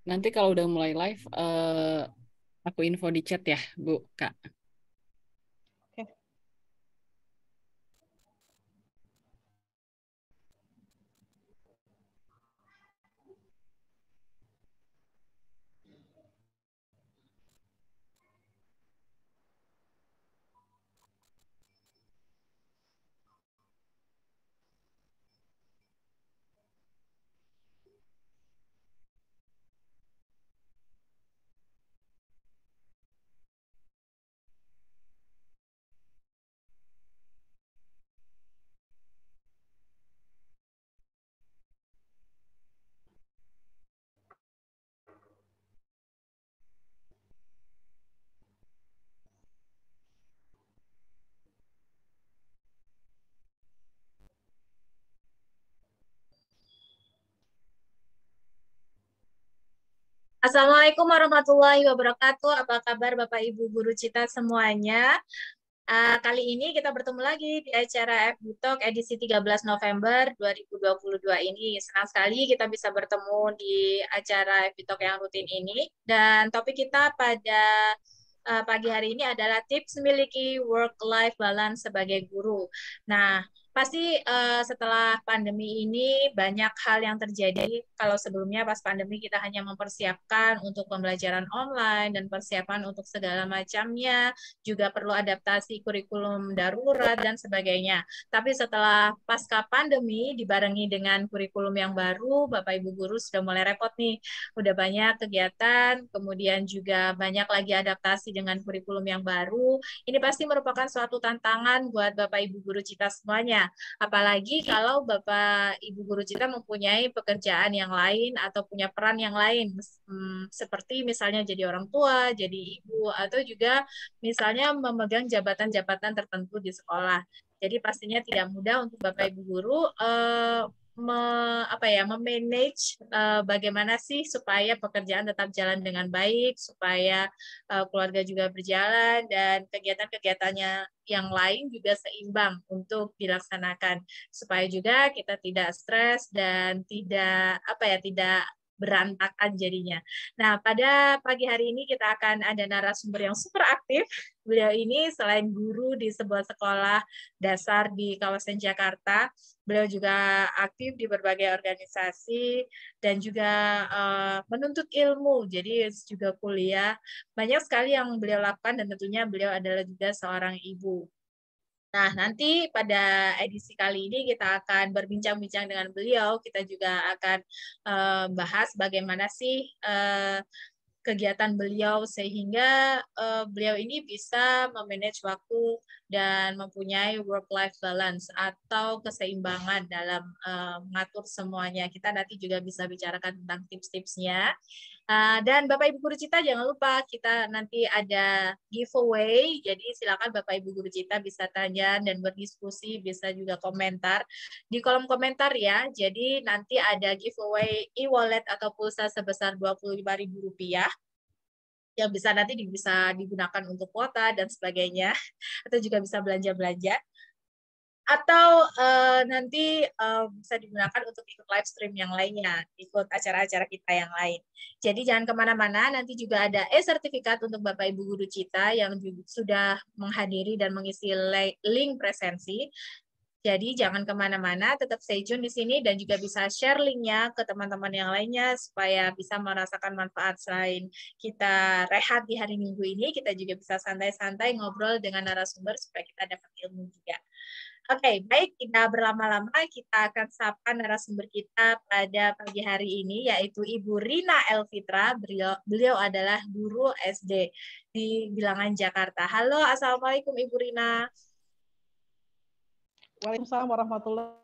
Nanti kalau udah mulai live, aku info di chat ya, Bu, Kak. Oke. Assalamualaikum warahmatullahi wabarakatuh. Apa kabar Bapak Ibu Guru Cita semuanya? Kali ini kita bertemu lagi di acara FB Talk edisi 13 November 2022 ini. Senang sekali kita bisa bertemu di acara FB Talk yang rutin ini. Dan topik kita pada pagi hari ini adalah tips memiliki work-life balance sebagai guru. Nah, pasti setelah pandemi ini banyak hal yang terjadi. Kalau sebelumnya pas pandemi kita hanya mempersiapkan untuk pembelajaran online dan persiapan untuk segala macamnya, juga perlu adaptasi kurikulum darurat dan sebagainya. Tapi setelah pasca pandemi dibarengi dengan kurikulum yang baru, Bapak Ibu guru sudah mulai repot nih. Udah banyak kegiatan, kemudian juga banyak lagi adaptasi dengan kurikulum yang baru. Ini pasti merupakan suatu tantangan buat Bapak Ibu guru Cita semuanya. Apalagi kalau Bapak Ibu guru Cita mempunyai pekerjaan yang lain atau punya peran yang lain, seperti misalnya jadi orang tua, jadi ibu, atau juga misalnya memegang jabatan-jabatan tertentu di sekolah. Jadi pastinya tidak mudah untuk Bapak Ibu guru memanage bagaimana sih supaya pekerjaan tetap jalan dengan baik, supaya keluarga juga berjalan dan kegiatan-kegiatannya yang lain juga seimbang untuk dilaksanakan supaya juga kita tidak stres dan tidak berantakan jadinya. Nah, pada pagi hari ini kita akan ada narasumber yang super aktif. Beliau ini selain guru di sebuah sekolah dasar di kawasan Jakarta, beliau juga aktif di berbagai organisasi dan juga menuntut ilmu, jadi juga kuliah. Banyak sekali yang beliau lakukan dan tentunya beliau adalah juga seorang ibu. Nah, nanti pada edisi kali ini kita akan berbincang-bincang dengan beliau. Kita juga akan bahas bagaimana sih kegiatan beliau sehingga beliau ini bisa memanage waktu dan mempunyai work-life balance atau keseimbangan dalam mengatur semuanya. Kita nanti juga bisa bicarakan tentang tips-tipsnya. Dan Bapak Ibu Guru Cita jangan lupa kita nanti ada giveaway. Jadi silakan Bapak Ibu Guru Cita bisa tanya dan berdiskusi, bisa juga komentar di kolom komentar ya. Jadi nanti ada giveaway e-wallet atau pulsa sebesar Rp25.000 yang bisa nanti bisa digunakan untuk kuota dan sebagainya, atau juga bisa belanja-belanja, atau nanti bisa digunakan untuk ikut live stream yang lainnya, ikut acara-acara kita yang lain. Jadi jangan kemana-mana, nanti juga ada e-sertifikat untuk Bapak Ibu Guru Cita yang juga sudah menghadiri dan mengisi link presensi. Jadi jangan kemana-mana, tetap stay tune di sini dan juga bisa share linknya ke teman-teman yang lainnya supaya bisa merasakan manfaat. Selain kita rehat di hari Minggu ini, kita juga bisa santai-santai ngobrol dengan narasumber supaya kita dapat ilmu juga. Oke, baik, tidak berlama-lama kita akan sapa narasumber kita pada pagi hari ini, yaitu Ibu Rina Elfitra. Beliau adalah guru SD di Bilangan, Jakarta. Halo, Assalamualaikum Ibu Rina. Waalaikumsalam warahmatullahi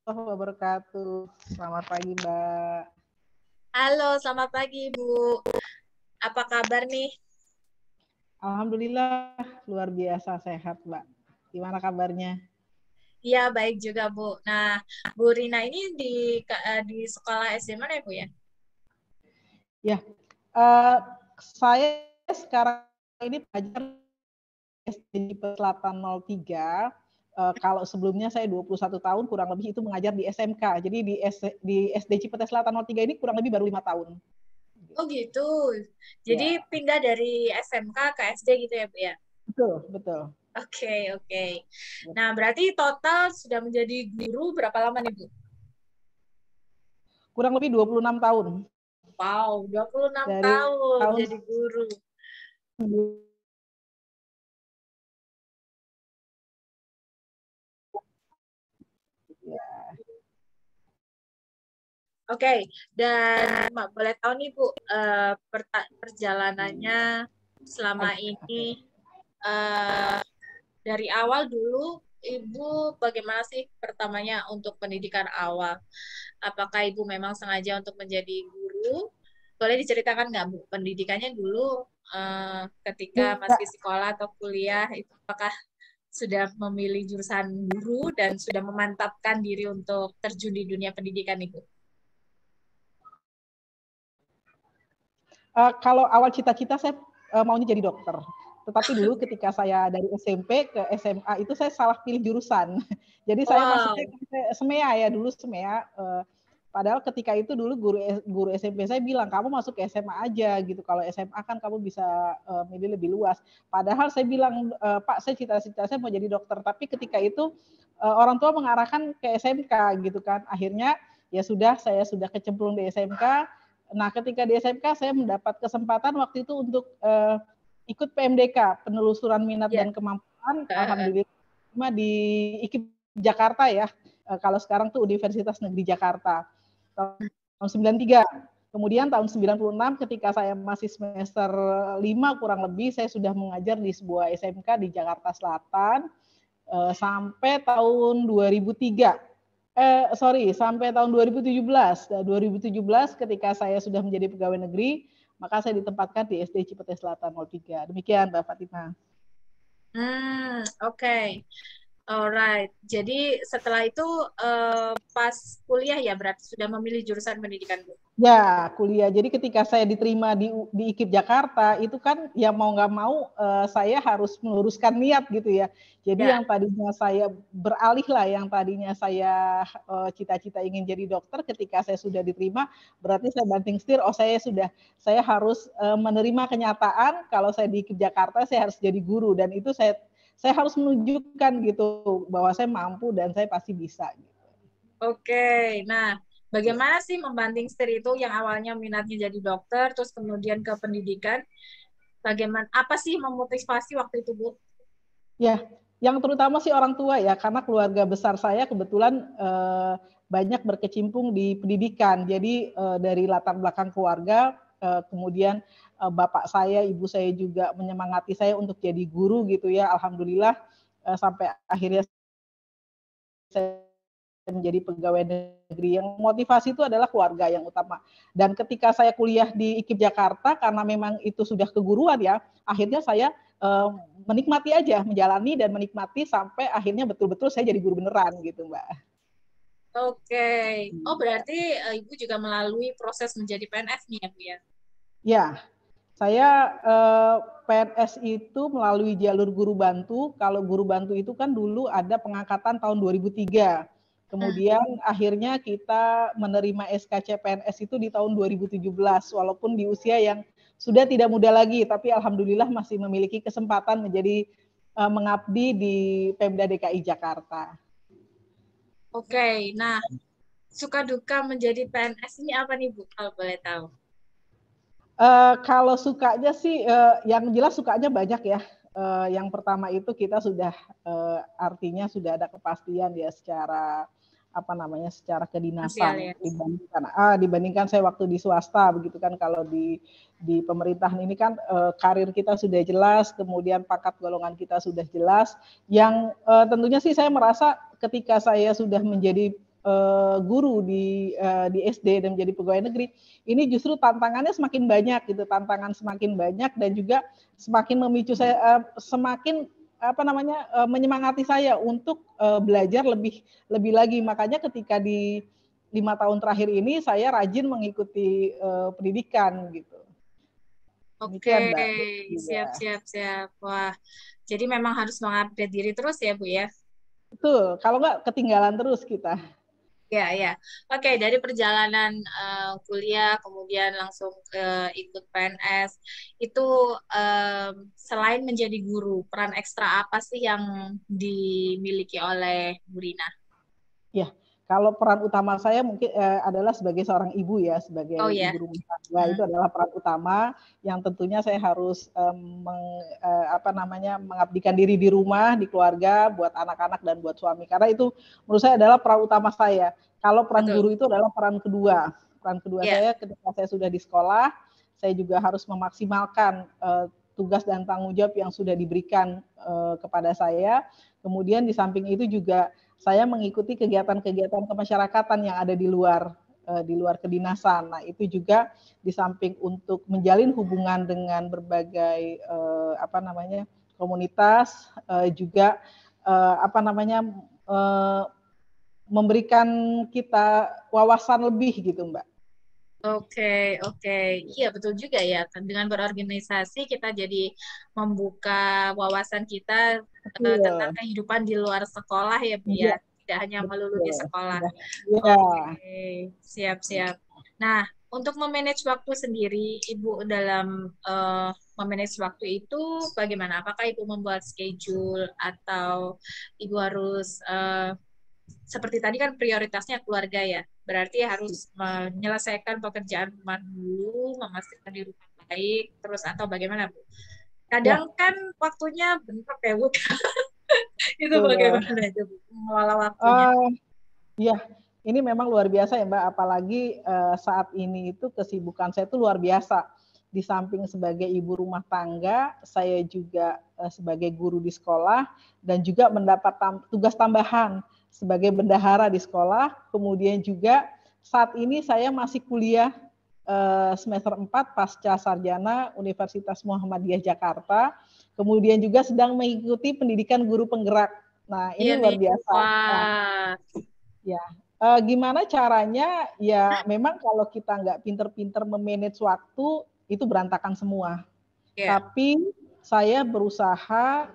wabarakatuh. Selamat pagi, Mbak. Halo, selamat pagi Ibu. Apa kabar nih? Alhamdulillah, luar biasa sehat, Mbak. Gimana kabarnya? Iya, baik juga Bu. Nah, Bu Rina ini di sekolah SD mana ya Bu ya? Ya, saya sekarang ini belajar SD Selatan 03. Kalau sebelumnya saya 21 tahun kurang lebih itu mengajar di SMK. Jadi di SD Cipete Selatan 03 ini kurang lebih baru 5 tahun. Oh gitu. Jadi Ya, pindah dari SMK ke SD gitu ya, Bu ya? betul, betul. Oke, oke. Nah, berarti total sudah menjadi guru berapa lama nih, Bu? Kurang lebih 26 tahun. Wow, 26 Dari tahun tahun jadi guru. Oke, dan boleh tahu nih Bu, perjalanannya selama ini dari awal dulu Ibu bagaimana sih pertamanya untuk pendidikan awal? Apakah Ibu memang sengaja untuk menjadi guru? Boleh diceritakan nggak Bu, pendidikannya dulu ketika Ya, masih sekolah atau kuliah itu apakah sudah memilih jurusan guru dan sudah memantapkan diri untuk terjun di dunia pendidikan Ibu? kalau awal cita-cita saya maunya jadi dokter. Tetapi dulu ketika saya dari SMP ke SMA itu saya salah pilih jurusan. Jadi saya masuknya Wow. ke SEMEA ya, dulu SEMEA. Padahal ketika itu dulu guru SMP saya bilang kamu masuk ke SMA aja gitu. Kalau SMA kan kamu bisa milih lebih luas. Padahal saya bilang Pak saya cita-cita saya mau jadi dokter. Tapi ketika itu orang tua mengarahkan ke SMK gitu kan. Akhirnya ya sudah saya sudah kecemplung di SMK. Nah, ketika di SMK saya mendapat kesempatan waktu itu untuk ikut PMDK, penelusuran minat Ya. dan kemampuan. Alhamdulillah di IKIP Jakarta ya. Kalau sekarang tuh Universitas Negeri Jakarta. Tahun 93. Kemudian tahun 96 ketika saya masih semester 5 kurang lebih saya sudah mengajar di sebuah SMK di Jakarta Selatan sampai tahun 2003 sampai tahun 2017. 2017 ketika saya sudah menjadi pegawai negeri, maka saya ditempatkan di SD Cipete Selatan 03. Demikian Mbak Fatima. Oke. Alright. Jadi setelah itu pas kuliah ya berarti sudah memilih jurusan pendidikan Bu. Ya, kuliah. Jadi ketika saya diterima di IKIP Jakarta, itu kan ya mau nggak mau saya harus meluruskan niat gitu ya. Jadi Ya. yang tadinya saya beralih lah, yang tadinya saya cita-cita ingin jadi dokter, ketika saya sudah diterima, berarti saya banting setir, saya harus menerima kenyataan kalau saya di IKIP Jakarta, saya harus jadi guru. Dan itu saya harus menunjukkan gitu bahwa saya mampu dan saya pasti bisa. Oke. Nah, bagaimana sih membanting setir itu yang awalnya minatnya jadi dokter terus kemudian ke pendidikan? Bagaimana apa sih memotivasi waktu itu Bu? Ya, yang terutama sih orang tua ya, karena keluarga besar saya kebetulan banyak berkecimpung di pendidikan. Jadi dari latar belakang keluarga, kemudian bapak saya, ibu saya juga menyemangati saya untuk jadi guru gitu ya. Alhamdulillah sampai akhirnya saya menjadi pegawai negeri. Yang motivasi itu adalah keluarga yang utama. Dan ketika saya kuliah di IKIP Jakarta, karena memang itu sudah keguruan ya, akhirnya saya menikmati aja, menjalani dan menikmati sampai akhirnya betul-betul saya jadi guru beneran gitu, Mbak. Oke. Oh, berarti Ibu juga melalui proses menjadi PNS nih ya Bu ya? Ya, saya PNS itu melalui jalur guru bantu. Kalau guru bantu itu kan dulu ada pengangkatan tahun 2003. Kemudian akhirnya kita menerima SKC PNS itu di tahun 2017, walaupun di usia yang sudah tidak muda lagi, tapi alhamdulillah masih memiliki kesempatan menjadi mengabdi di Pemda DKI Jakarta. Oke. Nah, suka duka menjadi PNS ini apa nih Bu kalau boleh tahu? Kalau sukanya sih, yang jelas sukanya banyak ya. Yang pertama itu kita sudah artinya sudah ada kepastian ya secara apa namanya secara Sosial kedinasan ya. dibandingkan saya waktu di swasta begitu kan. Kalau di pemerintahan ini kan karir kita sudah jelas, kemudian pangkat golongan kita sudah jelas. Yang tentunya sih saya merasa ketika saya sudah menjadi guru di SD dan menjadi pegawai negeri, ini justru tantangannya semakin banyak gitu, tantangan semakin banyak dan juga semakin memicu saya semakin menyemangati saya untuk belajar lebih lagi. Makanya ketika di 5 tahun terakhir ini saya rajin mengikuti pendidikan gitu. Oke, Demikian Mbak. siap, Ya. siap, siap. Wah, jadi memang harus mengupdate diri terus ya, Bu ya? Betul, kalau nggak ketinggalan terus kita. Ya, ya. Oke, dari perjalanan kuliah, kemudian langsung ikut PNS, itu selain menjadi guru, peran ekstra apa sih yang dimiliki oleh Bu Rina? Ya, kalau peran utama saya mungkin adalah sebagai seorang ibu ya, sebagai Oh ibu ya. rumah tangga itu Hmm. adalah peran utama yang tentunya saya harus mengabdikan diri di rumah, di keluarga, buat anak-anak dan buat suami. Karena itu menurut saya adalah peran utama saya. Kalau peran Betul. guru itu adalah peran kedua. Peran kedua Ya. saya ketika saya sudah di sekolah, saya juga harus memaksimalkan tugas dan tanggung jawab yang sudah diberikan kepada saya. Kemudian di samping itu juga saya mengikuti kegiatan-kegiatan kemasyarakatan yang ada di luar kedinasan. Nah, itu juga di samping untuk menjalin hubungan dengan berbagai komunitas, juga memberikan kita wawasan lebih gitu, Mbak. Oke, oke. Iya, betul juga ya. Dengan berorganisasi kita jadi membuka wawasan kita tentang Betul. kehidupan di luar sekolah ya, Bu Iya, ya. Tidak hanya melulu di betul. sekolah. Iya. Oke, siap-siap. Nah, untuk memanage waktu sendiri, Ibu dalam memanage waktu itu bagaimana? Apakah Ibu membuat schedule atau Ibu harus seperti tadi kan prioritasnya keluarga ya, berarti harus menyelesaikan pekerjaan rumah dulu, memastikan di rumah baik, terus atau bagaimana Bu? Ya, Kadang kan waktunya bentrok ya Bu, itu betul. bagaimana itu Bu, mengelola waktunya? Uh, ya, ini memang luar biasa ya Mbak, apalagi saat ini itu kesibukan saya itu luar biasa. Di samping sebagai ibu rumah tangga, saya juga sebagai guru di sekolah dan juga mendapat tugas tambahan sebagai bendahara di sekolah. Kemudian juga saat ini saya masih kuliah semester 4 pasca sarjana Universitas Muhammadiyah Jakarta. Kemudian juga sedang mengikuti pendidikan guru penggerak. Nah, Iya ini luar nih, biasa. Nah, wah, ya, gimana caranya, ya memang kalau kita nggak pinter-pinter memanage waktu, itu berantakan semua. ya, Tapi saya berusaha,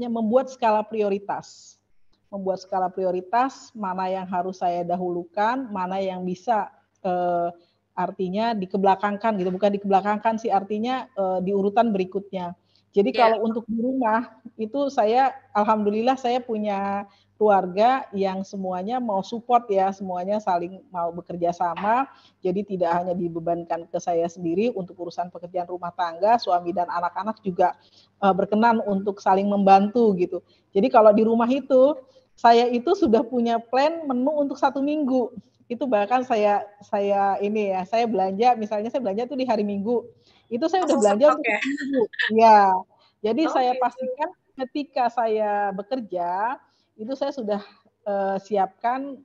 membuat skala prioritas. Membuat skala prioritas, mana yang harus saya dahulukan, mana yang bisa, artinya dikebelakangkan gitu, bukan dikebelakangkan sih, artinya, di urutan berikutnya. Jadi ya, kalau untuk di rumah, itu saya alhamdulillah saya punya keluarga yang semuanya mau support ya, semuanya saling mau bekerja sama, jadi tidak hanya dibebankan ke saya sendiri untuk urusan pekerjaan rumah tangga, suami dan anak-anak juga berkenan untuk saling membantu gitu. Jadi kalau di rumah itu, saya itu sudah punya plan menu untuk 1 minggu. Itu bahkan saya belanja, misalnya saya belanja tuh di hari Minggu. Itu saya udah langsung belanja stok untuk ya? 1 minggu. Ya. Jadi Oh saya gitu. pastikan ketika saya bekerja, itu saya sudah siapkan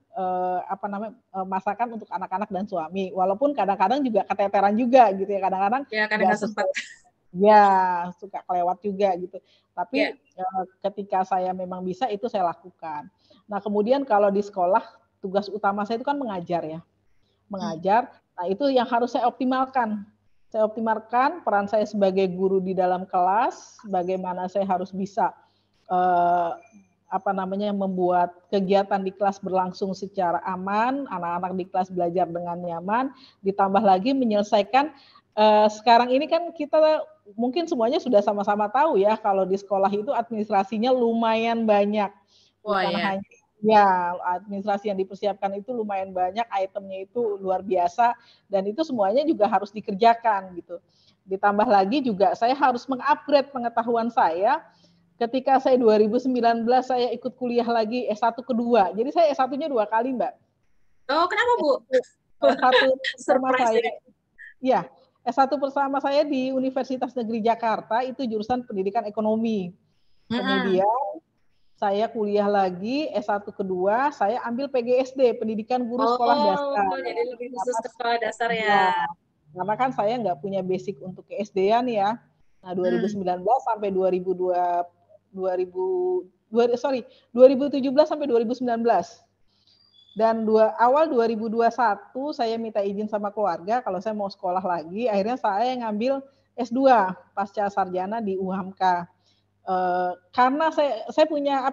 masakan untuk anak-anak dan suami. Walaupun kadang-kadang juga keteteran juga gitu ya, kadang-kadang Ya, kadang nggak nggak sempat. sesuai. Ya, suka kelewat juga gitu. Ya, Tapi ketika saya memang bisa itu saya lakukan. Nah, kemudian kalau di sekolah tugas utama saya itu kan mengajar ya. hmm. Mengajar. Nah, itu yang harus saya optimalkan. Saya optimalkan peran saya sebagai guru di dalam kelas, bagaimana saya harus bisa eh, membuat kegiatan di kelas berlangsung secara aman, anak-anak di kelas belajar dengan nyaman, ditambah lagi menyelesaikan sekarang ini kan kita mungkin semuanya sudah sama-sama tahu ya kalau di sekolah itu administrasinya lumayan banyak, Wah bukan ya, hanya ya administrasi yang dipersiapkan itu lumayan banyak, itemnya itu luar biasa dan itu semuanya juga harus dikerjakan gitu. Ditambah lagi juga saya harus mengupgrade pengetahuan saya ketika saya 2019 saya ikut kuliah lagi S1 kedua. Jadi saya S1-nya 2 kali, Mbak. oh kenapa Bu? S1 pertama Surprise saya, ya. ya, S1 pertama saya di Universitas Negeri Jakarta itu jurusan pendidikan ekonomi. Mm-mm. Kemudian saya kuliah lagi S1 kedua, saya ambil PGSD, pendidikan guru sekolah Oh, dasar. jadi lebih khusus Karena ke sekolah dasar ya. ya, karena kan saya nggak punya basic untuk KSD-an ya. Nah, Hmm. 2019 sampai 2017 sampai 2019. Dan awal 2021 saya minta izin sama keluarga kalau saya mau sekolah lagi. Akhirnya saya ngambil S2 pasca sarjana di UHAMKA. Karena saya punya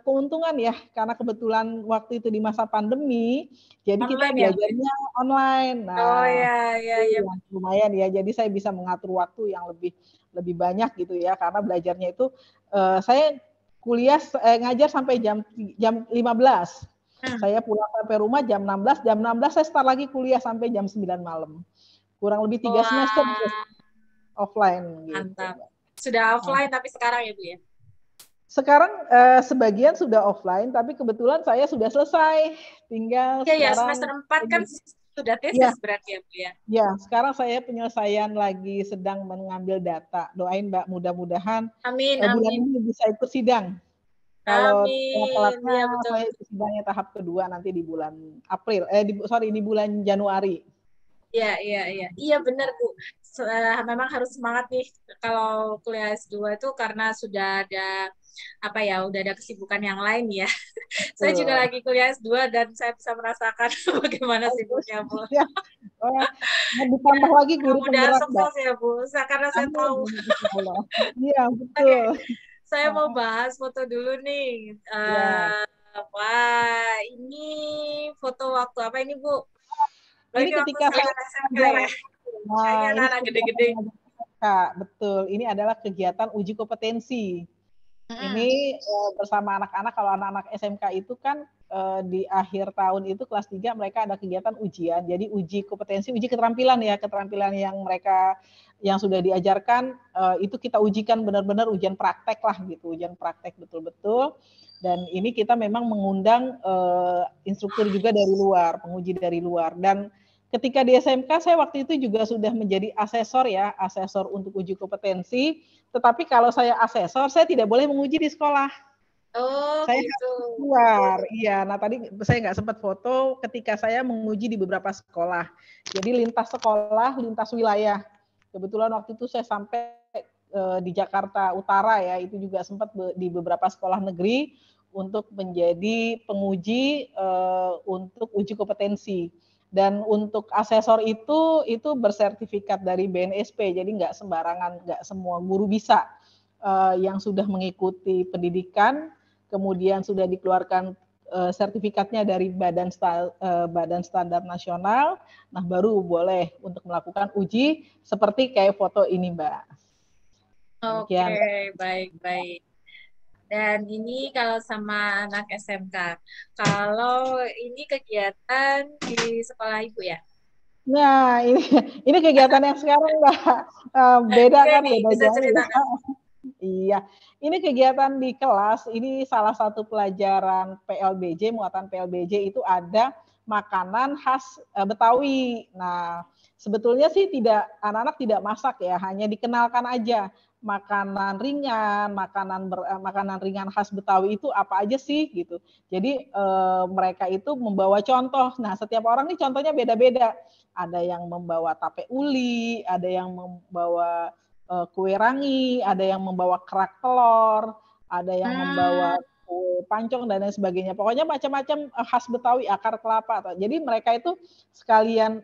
keuntungan ya, karena kebetulan waktu itu di masa pandemi, jadi kita Online ya, Bu? belajarnya online. Oh Nah, ya, itu ya, ya. yang lumayan ya. Jadi saya bisa mengatur waktu yang lebih lebih banyak gitu ya, karena belajarnya itu saya ngajar sampai jam 15. Saya pulang sampai rumah jam 16, saya start lagi kuliah sampai jam 9 malam. Kurang lebih 3 semester Wah, offline gitu. mantap. Sudah Nah, offline tapi sekarang ya, Bu ya? sekarang sebagian sudah offline, tapi kebetulan saya sudah selesai. Tinggal Iya ya, sekarang semester 4 kan sudah ya, tesis berarti ya, Bu ya? ya, sekarang saya penyelesaian lagi sedang mengambil data. Doain Mbak, mudah-mudahan Amin, bulan amin. ini bisa ikut sidang. Kalau Amin. telatnya Iya, betul. saya ikut sidangnya tahap kedua nanti di bulan April. Di bulan Januari. Iya, iya, iya. Iya benar, Bu. Memang harus semangat nih kalau kuliah S2 itu karena sudah ada udah ada kesibukan yang lain ya. Saya juga Betul. lagi kuliah S2 dan saya bisa merasakan bagaimana sibuknya, Bu. Ya, oh, Ya, ditambah lagi guru mudah-mudahan penggerak, Mbak. sukses ya, Bu. Karena saya Amin, tahu. insya Allah. Iya, Oke, betul. saya mau bahas foto dulu nih. Ya, Wah, ini foto waktu apa ini, Bu? Oh, ini ini waktu ketika saya saya SMK mengajar. ya. Nah, Kayaknya ini anak-anak kegiatan gede-gede. mengajar Kak, betul. Ini adalah kegiatan uji kompetensi. Mm-mm. Ini bersama anak-anak, kalau anak-anak SMK itu kan di akhir tahun itu kelas 3 mereka ada kegiatan ujian. Jadi uji kompetensi, uji keterampilan ya, keterampilan yang mereka yang sudah diajarkan itu kita ujikan benar-benar ujian praktek lah gitu, ujian praktek betul-betul. Dan ini kita memang mengundang instruktur juga dari luar, penguji dari luar. Dan ketika di SMK saya waktu itu juga sudah menjadi asesor ya, asesor untuk uji kompetensi. Tetapi kalau saya asesor, saya tidak boleh menguji di sekolah. Oh, Saya gitu. harus keluar. Iya, nah tadi saya nggak sempat foto ketika saya menguji di beberapa sekolah. Jadi lintas sekolah, lintas wilayah. Kebetulan waktu itu saya sampai di Jakarta Utara ya, itu juga sempat di beberapa sekolah negeri untuk menjadi penguji untuk uji kompetensi. Dan untuk asesor itu bersertifikat dari BNSP, jadi nggak sembarangan, nggak semua guru bisa yang sudah mengikuti pendidikan, kemudian sudah dikeluarkan sertifikatnya dari Badan Standar Nasional, nah baru boleh untuk melakukan uji seperti kayak foto ini, Mbak. Oke, Demikian. baik-baik. Dan ini kalau sama anak SMK. Kalau ini kegiatan di sekolah Ibu ya? Nah, ini kegiatan yang sekarang, Mbak. Beda Oke kan, nih, beda bisa jauh ya. ceritakan. Iya, ini kegiatan di kelas, ini salah satu pelajaran PLBJ, muatan PLBJ itu ada makanan khas Betawi. Nah, sebetulnya sih anak-anak tidak masak ya, hanya dikenalkan aja makanan ringan, makanan ringan khas Betawi itu apa aja sih gitu. Jadi mereka itu membawa contoh. Nah, setiap orang nih contohnya beda-beda. Ada yang membawa tape uli, ada yang membawa kue rangi, ada yang membawa kerak telur, ada yang membawa kue pancong dan lain sebagainya. Pokoknya macam-macam khas Betawi, akar kelapa. Jadi mereka itu sekalian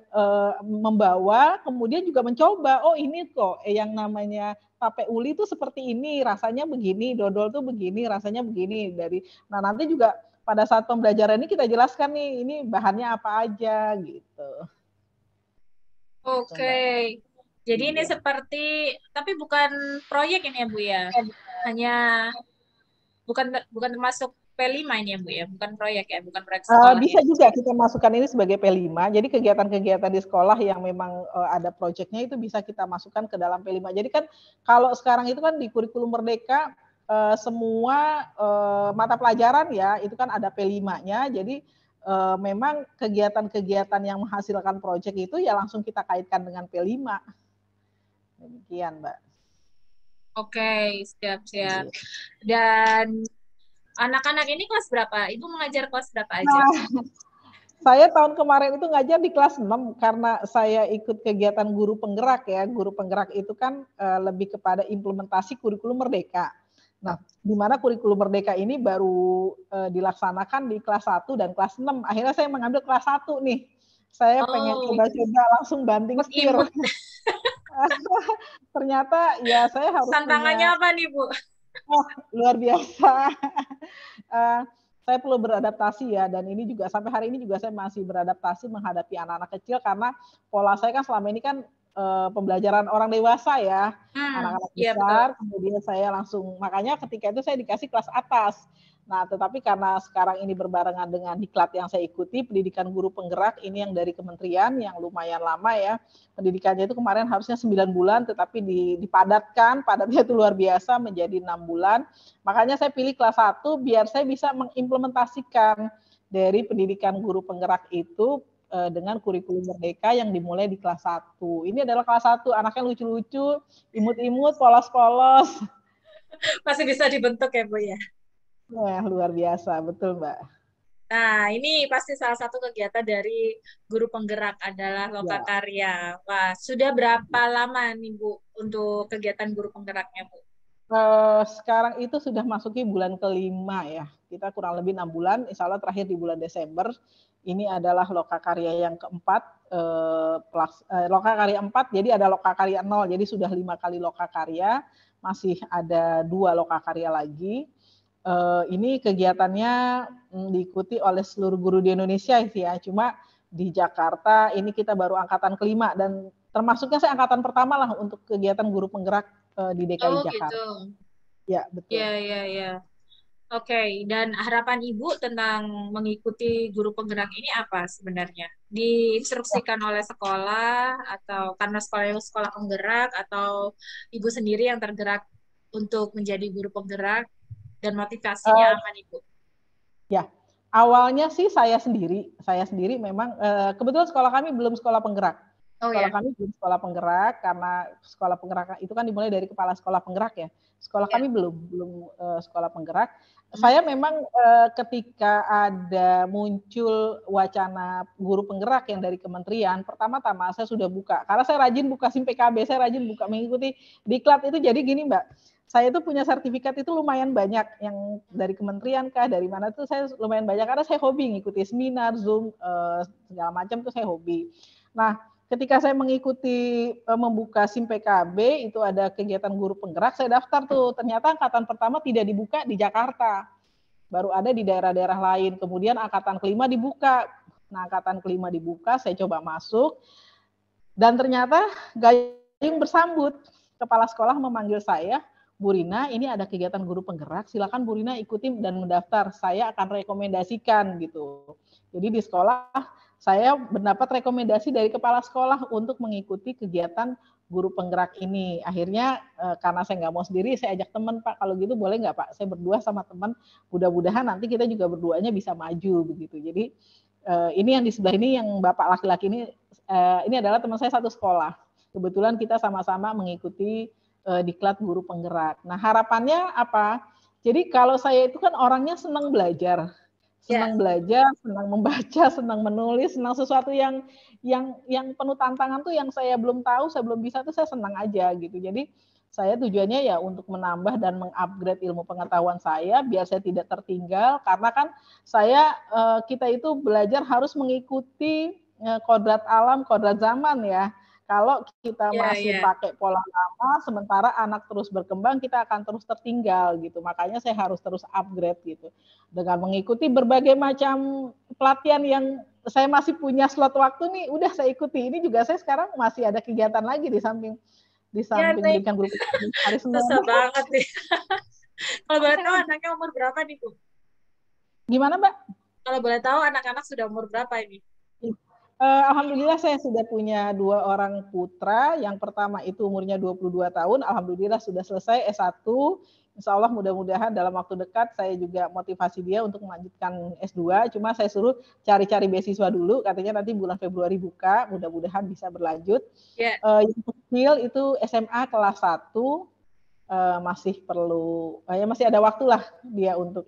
membawa, kemudian juga mencoba. Oh ini kok yang namanya tape uli itu seperti ini, rasanya begini, dodol tuh begini, rasanya begini. Nah nanti juga pada saat pembelajaran ini kita jelaskan nih, ini bahannya apa aja gitu. Oke. Jadi ini Iya. seperti, tapi bukan proyek ini ya Bu ya? Hanya bukan termasuk P5 ini ya Bu ya? Bukan proyek ya? Bukan proyek sekolah ya? Bisa juga kita masukkan ini sebagai P5. Jadi kegiatan-kegiatan di sekolah yang memang ada proyeknya itu bisa kita masukkan ke dalam P5. Jadi kan kalau sekarang itu kan di kurikulum Merdeka semua mata pelajaran ya itu kan ada P5-nya. Jadi memang kegiatan-kegiatan yang menghasilkan proyek itu ya langsung kita kaitkan dengan P5. Demikian, Mbak. Oke, siap-siap. Dan anak-anak ini kelas berapa? Ibu mengajar kelas berapa aja? Nah, saya tahun kemarin itu ngajar di kelas 6 karena saya ikut kegiatan guru penggerak ya. Guru penggerak itu kan lebih kepada implementasi kurikulum Merdeka. Nah, di mana kurikulum Merdeka ini baru dilaksanakan di kelas 1 dan kelas 6. Akhirnya saya mengambil kelas 1 nih. Saya pengen coba-coba langsung banting setir. Ternyata ya saya harus tantangannya apa nih Bu? Oh, luar biasa. Eh, saya perlu beradaptasi ya, dan ini juga sampai hari ini juga saya masih beradaptasi menghadapi anak-anak kecil karena pola saya kan selama ini kan pembelajaran orang dewasa ya, anak-anak Iya betul. besar, kemudian saya langsung, makanya ketika itu saya dikasih kelas atas. Nah, tetapi karena sekarang ini berbarengan dengan diklat yang saya ikuti, pendidikan guru penggerak ini yang dari kementerian yang lumayan lama ya. Pendidikannya itu kemarin harusnya 9 bulan, tetapi dipadatkan, padatnya itu luar biasa menjadi 6 bulan. Makanya saya pilih kelas 1 biar saya bisa mengimplementasikan dari pendidikan guru penggerak itu dengan kurikulum merdeka yang dimulai di kelas 1. Ini adalah kelas 1, anaknya lucu-lucu, imut-imut, polos-polos. Masih bisa dibentuk ya Bu ya. Wah, luar biasa, betul Mbak. Nah, ini pasti salah satu kegiatan dari guru penggerak adalah Ya. lokakarya. Wah, sudah berapa lama nih Bu untuk kegiatan guru penggeraknya Bu? Sekarang itu sudah masuki bulan kelima ya. Kita kurang lebih 6 bulan, insya Allah terakhir di bulan Desember. Ini adalah lokakarya yang keempat, lokakarya 4, jadi ada lokakarya 0, jadi sudah 5 kali lokakarya, masih ada 2 lokakarya lagi. Ini kegiatannya diikuti oleh seluruh guru di Indonesia ya, cuma di Jakarta ini kita baru angkatan kelima dan termasuknya saya angkatan pertama lah untuk kegiatan guru penggerak di DKI Oh gitu. Jakarta. Ya, Ya, betul. ya, ya. Oke, dan harapan Ibu tentang mengikuti guru penggerak ini apa sebenarnya? Diinstruksikan oleh sekolah atau karena sekolah sekolah penggerak atau Ibu sendiri yang tergerak untuk menjadi guru penggerak dan motivasinya Uh, apa nih Bu? ya, awalnya sih saya sendiri memang kebetulan sekolah kami belum sekolah penggerak. Oh Sekolah ya, kami belum sekolah penggerak karena sekolah penggerak itu kan dimulai dari kepala sekolah penggerak ya. Sekolah ya. kami belum sekolah penggerak. Hmm. Saya memang ketika ada muncul wacana guru penggerak yang dari kementerian, pertama-tama saya sudah buka. Karena saya rajin buka SIM PKB, saya rajin buka mengikuti diklat itu. Jadi gini Mbak, saya itu punya sertifikat itu lumayan banyak yang dari kementerian kah, dari mana tuh saya lumayan banyak karena saya hobi ngikuti seminar, Zoom, segala macam tuh saya hobi. Nah, ketika saya mengikuti membuka SIM PKB itu ada kegiatan guru penggerak, saya daftar tuh. Ternyata angkatan pertama tidak dibuka di Jakarta, baru ada di daerah-daerah lain. Kemudian angkatan kelima dibuka. Nah, angkatan kelima dibuka, saya coba masuk dan ternyata gayung bersambut. Kepala sekolah memanggil saya, Bu Rina, ini ada kegiatan guru penggerak, silakan Bu Rina ikuti dan mendaftar. Saya akan rekomendasikan gitu. Jadi di sekolah saya mendapat rekomendasi dari kepala sekolah untuk mengikuti kegiatan guru penggerak ini. Akhirnya karena saya nggak mau sendiri, saya ajak teman, Pak, kalau gitu boleh nggak Pak? Saya berdua sama teman, mudah-mudahan nanti kita juga berduanya bisa maju begitu. Jadi ini yang di sebelah ini yang Bapak laki-laki ini adalah teman saya satu sekolah. Kebetulan kita sama-sama mengikuti diklat guru penggerak. Nah, harapannya apa? Jadi kalau saya itu kan orangnya senang belajar, Ya, senang membaca, senang menulis, senang sesuatu yang penuh tantangan tuh yang saya belum tahu, saya belum bisa tuh saya senang aja gitu. Jadi saya tujuannya ya untuk menambah dan mengupgrade ilmu pengetahuan saya biar saya tidak tertinggal karena kan saya kita itu belajar harus mengikuti kodrat alam, kodrat zaman ya. Kalau kita ya, masih ya. pakai pola lama, sementara anak terus berkembang, kita akan terus tertinggal gitu. Makanya saya harus terus upgrade gitu. Dengan mengikuti berbagai macam pelatihan yang saya masih punya slot waktu nih, udah saya ikuti. Ini juga saya sekarang masih ada kegiatan lagi di Ya, samping nih, pendidikan guru hari susah Senin. banget nih. Kalau boleh tahu anaknya umur berapa nih Bu? Gimana Mbak? Kalau boleh tahu anak-anak sudah umur berapa ini? Alhamdulillah saya sudah punya 2 orang putra. Yang pertama itu umurnya 22 tahun, alhamdulillah sudah selesai S1. Insya Allah mudah-mudahan dalam waktu dekat saya juga motivasi dia untuk melanjutkan S2. Cuma saya suruh cari-cari beasiswa dulu, katanya nanti bulan Februari buka, mudah-mudahan bisa berlanjut. Ya. Yang kecil itu SMA kelas 1, masih perlu, ya masih ada waktu lah dia untuk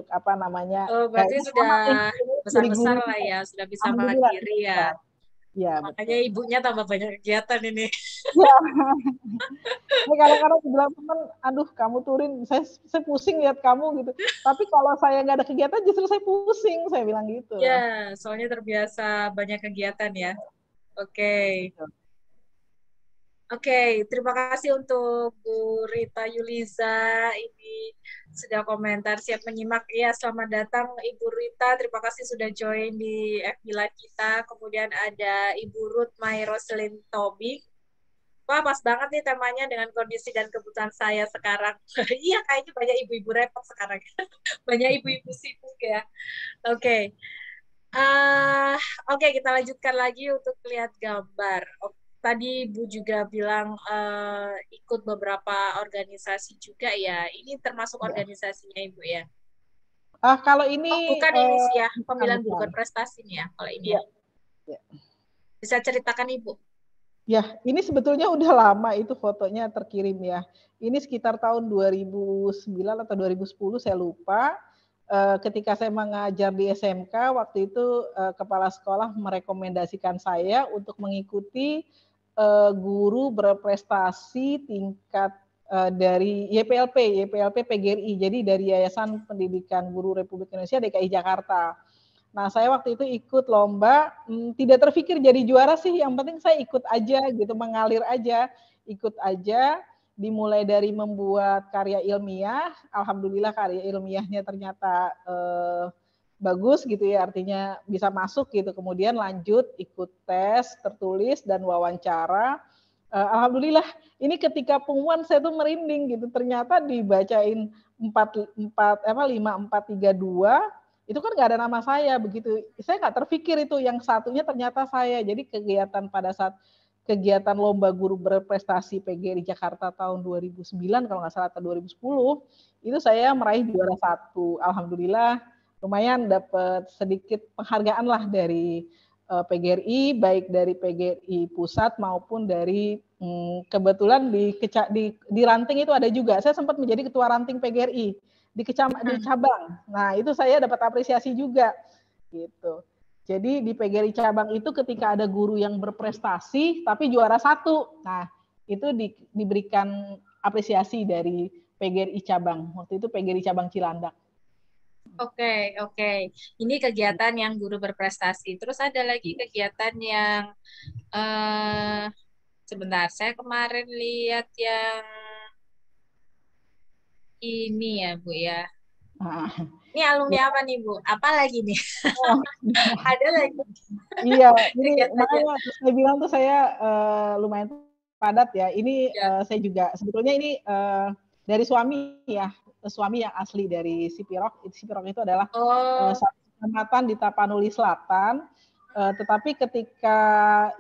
apa namanya, Oh, berarti kayaknya sudah sama nih, jadi besar-besar guru. lah ya, sudah bisa Alhamdulillah. mandiri ya. Iya, Makanya betul. ibunya tambah banyak kegiatan ini. Ya, saya kadang-kadang bilang teman, aduh kamu turin, saya pusing lihat kamu gitu. Tapi kalau saya nggak ada kegiatan justru saya pusing, saya bilang gitu. Ya, soalnya terbiasa banyak kegiatan ya. Oke. Oke, terima kasih untuk Bu Rita Yuliza. Ini sudah komentar, siap menyimak. Ya, selamat datang Ibu Rita. Terima kasih sudah join di FB Live kita. Kemudian ada Ibu Ruth Mai Roselyn Tobing. Wah, pas banget nih temanya dengan kondisi dan kebutuhan saya sekarang. Iya, kayaknya banyak ibu-ibu repot sekarang. Banyak ibu-ibu sibuk ya. Oke. Ah, oke, kita lanjutkan lagi untuk lihat gambar. Tadi Bu juga bilang ikut beberapa organisasi juga ya. Ini termasuk Ya. organisasinya Ibu ya? Kalau Oh, ini bukan ini sih ya, bukan, pemilihan guru bukan. berprestasi nih ya, kalau ini ya. Ya, ya. Bisa ceritakan Ibu? Ya, ini sebetulnya udah lama itu fotonya terkirim ya. Ini sekitar tahun 2009 atau 2010 saya lupa. Ketika saya mengajar di SMK, waktu itu kepala sekolah merekomendasikan saya untuk mengikuti guru berprestasi tingkat dari YPLP PGRI, jadi dari Yayasan Pendidikan Guru Republik Indonesia DKI Jakarta. Nah, saya waktu itu ikut lomba, tidak terpikir jadi juara sih, yang penting saya ikut aja gitu, mengalir aja, ikut aja, dimulai dari membuat karya ilmiah, alhamdulillah karya ilmiahnya ternyata bagus gitu ya, artinya bisa masuk gitu, kemudian lanjut ikut tes tertulis dan wawancara, alhamdulillah ini ketika pengumuman saya tuh merinding gitu, ternyata dibacain 5, 4, 3, 2, itu kan nggak ada nama saya begitu. Saya nggak terpikir itu yang satunya ternyata saya. Jadi kegiatan pada saat kegiatan lomba guru berprestasi PGRI Jakarta tahun 2009 kalau nggak salah atau 2010 itu saya meraih juara 1. Alhamdulillah lumayan dapat sedikit penghargaan lah dari PGRI, baik dari PGRI pusat maupun dari kebetulan di ranting itu ada juga. Saya sempat menjadi ketua ranting PGRI di cabang. Nah, itu saya dapat apresiasi juga gitu. Jadi di PGRI cabang itu ketika ada guru yang berprestasi tapi juara 1. Nah, itu diberikan apresiasi dari PGRI cabang. Waktu itu PGRI cabang Cilandak. Oke, oke. Ini kegiatan yang guru berprestasi. Terus ada lagi kegiatan yang sebentar, saya kemarin lihat yang ini ya, Bu ya. Nah, Ini alumni ya. apa nih, Bu? Apa lagi nih? Oh, Ada lagi iya, ini kegiatannya. makanya saya bilang tuh saya lumayan padat ya. Ini Ya. saya juga sebetulnya ini dari suami ya, suami yang asli dari Sipirok. Sipirok itu adalah Oh, satu kecamatan di Tapanuli Selatan. Tetapi ketika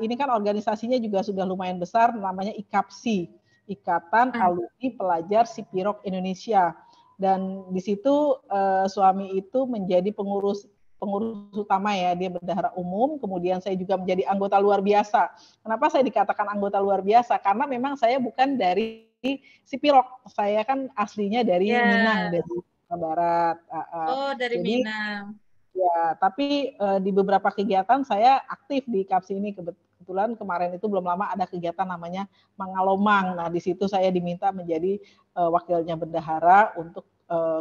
ini kan organisasinya juga sudah lumayan besar, namanya IKAPSI, Ikatan Alumni Pelajar Sipirok Indonesia. Dan di situ suami itu menjadi pengurus utama ya, dia bendahara umum, kemudian saya juga menjadi anggota luar biasa. Kenapa saya dikatakan anggota luar biasa? Karena memang saya bukan dari Sipirok, saya kan aslinya dari Minang, ya. dari Sumatera Barat. Oh, dari Jadi Minang. ya, tapi di beberapa kegiatan saya aktif di KAPSI ini. Kebetulan kemarin itu belum lama ada kegiatan namanya Mangalomang. Nah, di situ saya diminta menjadi wakilnya bendahara untuk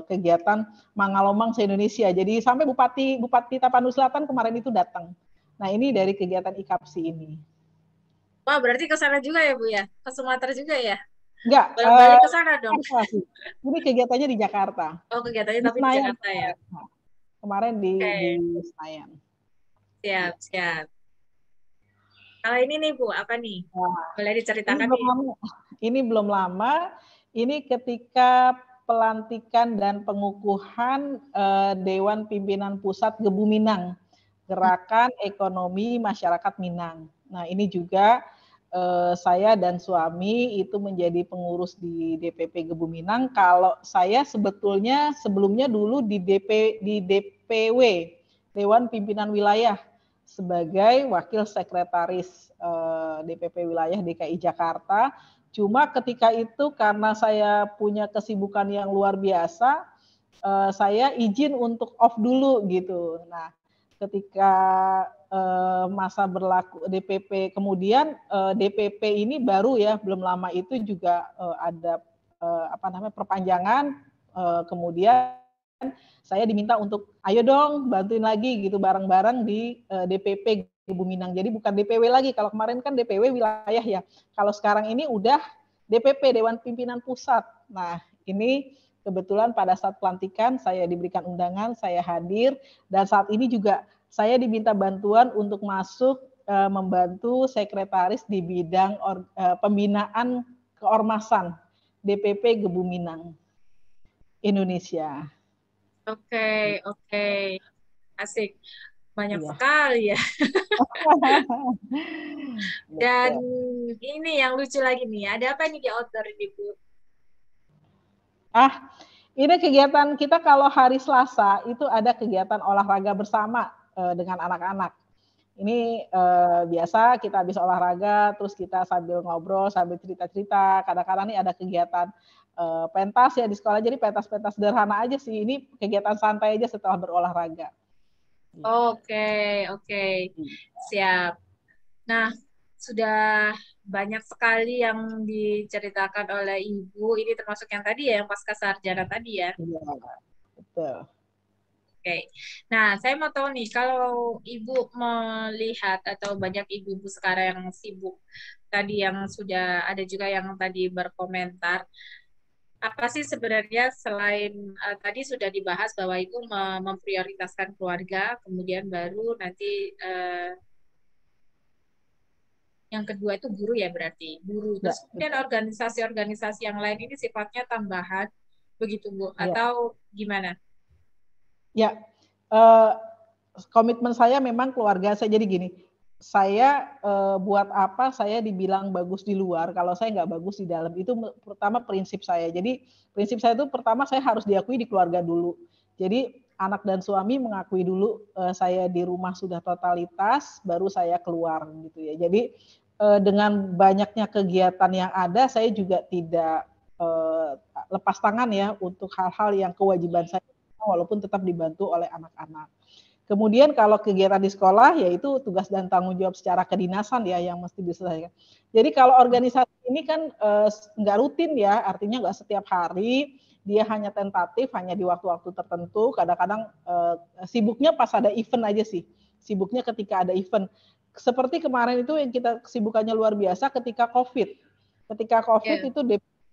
kegiatan Mangalomang se-Indonesia. Jadi sampai Bupati Tapanuli Selatan kemarin itu datang. Nah, ini dari kegiatan IKAPSI ini. Wah, berarti ke sana juga ya, Bu ya? Ke Sumatera juga ya? Enggak, Balik-balik ke sana dong. ini kegiatannya di Jakarta. Oh, kegiatannya Di tapi di Senayan. Jakarta ya. Kemarin di Oke, Senayan. siap, siap. Kalau ini nih, Bu, apa nih? Nah, Boleh ini diceritakan belum nih? lama. Ini belum lama. Ini ketika pelantikan dan pengukuhan Dewan Pimpinan Pusat Gebu Minang, Gerakan Ekonomi Masyarakat Minang. Nah, ini juga saya dan suami itu menjadi pengurus di DPP Gebu Minang. Kalau saya sebetulnya sebelumnya dulu di DPW, Dewan Pimpinan Wilayah, sebagai wakil sekretaris DPP Wilayah DKI Jakarta. Cuma ketika itu karena saya punya kesibukan yang luar biasa, saya izin untuk off dulu gitu. Nah, ketika masa berlaku DPP, kemudian DPP ini baru ya, belum lama itu juga ada perpanjangan, kemudian saya diminta untuk ayo dong bantuin lagi gitu bareng-bareng di DPP Gebuminang. Jadi bukan DPW lagi. Kalau kemarin kan DPW wilayah ya. Kalau sekarang ini udah DPP, Dewan Pimpinan Pusat. Nah, ini kebetulan pada saat pelantikan saya diberikan undangan, saya hadir, dan saat ini juga saya diminta bantuan untuk masuk membantu sekretaris di bidang pembinaan keormasan DPP Gebuminang Indonesia. Oke, oke. Asik. Banyak Iya. sekali ya. Dan ini yang lucu lagi nih, ada apa nih di outdoor ini, Bu? Ini kegiatan kita kalau hari Selasa itu ada kegiatan olahraga bersama dengan anak-anak. Ini biasa kita habis olahraga, terus kita sambil ngobrol, sambil cerita-cerita. Kadang-kadang nih ada kegiatan pentas ya di sekolah, jadi pentas-pentas sederhana aja sih. Ini kegiatan santai aja setelah berolahraga. Oke, oke. Siap. Nah, sudah banyak sekali yang diceritakan oleh Ibu. Ini termasuk yang tadi ya, yang pasca sarjana tadi ya. Iya, betul. Oke. Nah, saya mau tahu nih, kalau Ibu melihat atau banyak ibu-ibu sekarang yang sibuk, tadi yang sudah ada juga yang tadi berkomentar, apa sih sebenarnya selain tadi sudah dibahas bahwa Ibu memprioritaskan keluarga, kemudian baru nanti yang kedua itu guru ya berarti, guru. Ya, Terus kemudian organisasi-organisasi yang lain ini sifatnya tambahan, begitu Bu? ya. Atau gimana? Ya, komitmen saya memang keluarga saya. Jadi gini, saya buat apa saya dibilang bagus di luar kalau saya nggak bagus di dalam. Itu pertama prinsip saya. Jadi prinsip saya itu pertama saya harus diakui di keluarga dulu. Jadi anak dan suami mengakui dulu saya di rumah sudah totalitas, baru saya keluar gitu ya. Jadi dengan banyaknya kegiatan yang ada, saya juga tidak lepas tangan ya untuk hal-hal yang kewajiban saya, walaupun tetap dibantu oleh anak-anak. Kemudian kalau kegiatan di sekolah, yaitu tugas dan tanggung jawab secara kedinasan ya yang mesti diselesaikan. Jadi kalau organisasi ini kan nggak rutin ya, artinya nggak setiap hari, dia hanya tentatif, hanya di waktu-waktu tertentu. Kadang-kadang sibuknya pas ada event aja sih, sibuknya ketika ada event. Seperti kemarin itu yang kita kesibukannya luar biasa ketika COVID. Ketika COVID itu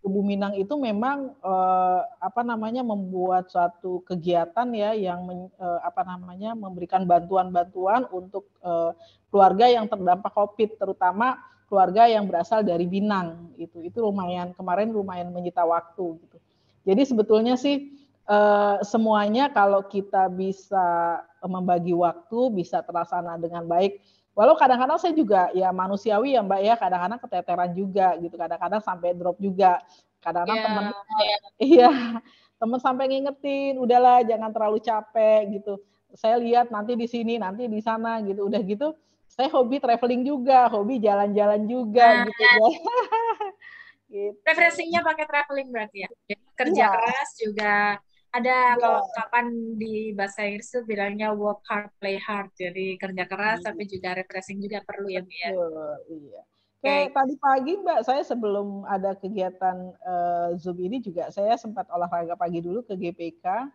Buminang itu memang membuat suatu kegiatan ya yang memberikan bantuan-bantuan untuk keluarga yang terdampak COVID, terutama keluarga yang berasal dari Binang. Itu kemarin lumayan menyita waktu gitu. Jadi sebetulnya sih semuanya kalau kita bisa membagi waktu bisa terlaksana dengan baik. Walau kadang-kadang saya juga ya manusiawi ya Mbak ya, kadang-kadang keteteran juga gitu, kadang-kadang sampai drop juga. Kadang-kadang teman sampai ngingetin, udahlah jangan terlalu capek gitu. Saya lihat nanti di sini, nanti di sana gitu. Udah gitu, saya hobi traveling juga, hobi jalan-jalan juga gitu ya. Gitu. Refreshingnya pakai traveling berarti ya. Jadi kerja keras juga ada kalau kapan di bahasa Inggris itu bilangnya work hard, play hard. Jadi kerja keras tapi juga refreshing juga perlu ya, Mbak ya. Iya. Kayak tadi pagi Mbak, saya sebelum ada kegiatan Zoom ini juga saya sempat olahraga pagi dulu ke GPK.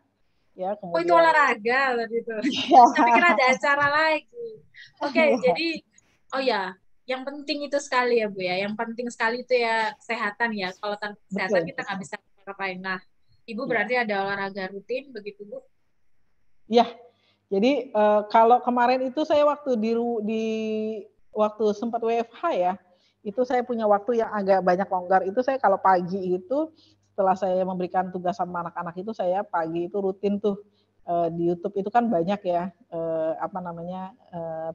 Ya, kemudian... Oh itu olahraga loh gitu. Saya pikir ada acara lagi. Oke, jadi oh ya, yang penting itu sekali ya Bu ya. Yang penting sekali itu ya kesehatan ya. Kalau tanpa kesehatan kita nggak bisa ngapain. Nah, Ibu berarti ada olahraga rutin begitu Bu? Iya. Jadi kalau kemarin itu saya waktu waktu sempat WFH ya, itu saya punya waktu yang agak banyak longgar. Itu saya kalau pagi itu setelah saya memberikan tugas sama anak-anak itu saya pagi itu rutin tuh di YouTube itu kan banyak ya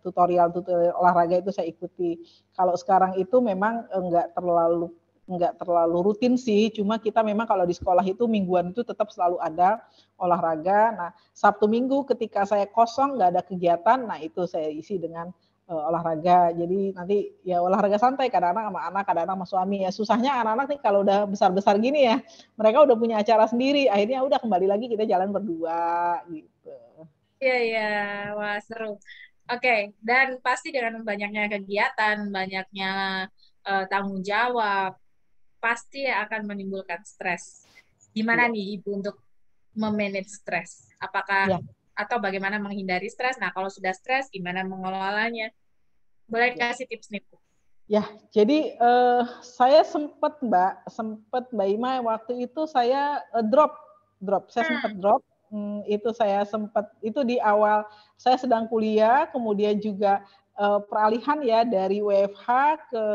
tutorial olahraga itu saya ikuti. Kalau sekarang itu memang nggak terlalu rutin sih, cuma kita memang kalau di sekolah itu mingguan itu tetap selalu ada olahraga. Nah, Sabtu Minggu ketika saya kosong nggak ada kegiatan, nah itu saya isi dengan olahraga. Jadi nanti ya olahraga santai, kadang-kadang sama anak, kadang-kadang sama suami ya. Susahnya anak-anak nih kalau udah besar-besar gini ya, mereka udah punya acara sendiri, akhirnya udah kembali lagi kita jalan berdua gitu. Iya, iya. Wah, seru. Oke, dan pasti dengan banyaknya kegiatan, banyaknya tanggung jawab, pasti akan menimbulkan stres. Gimana nih Ibu untuk memanage stres? Apakah Ya, atau bagaimana menghindari stres? Nah, kalau sudah stres, gimana mengelolanya? Boleh ya. kasih tips nih, Bu? Ya, jadi saya sempat Mbak Ima waktu itu saya drop. Saya sempat Hmm. drop. Itu saya sempat itu di awal saya sedang kuliah, kemudian juga peralihan ya dari WFH ke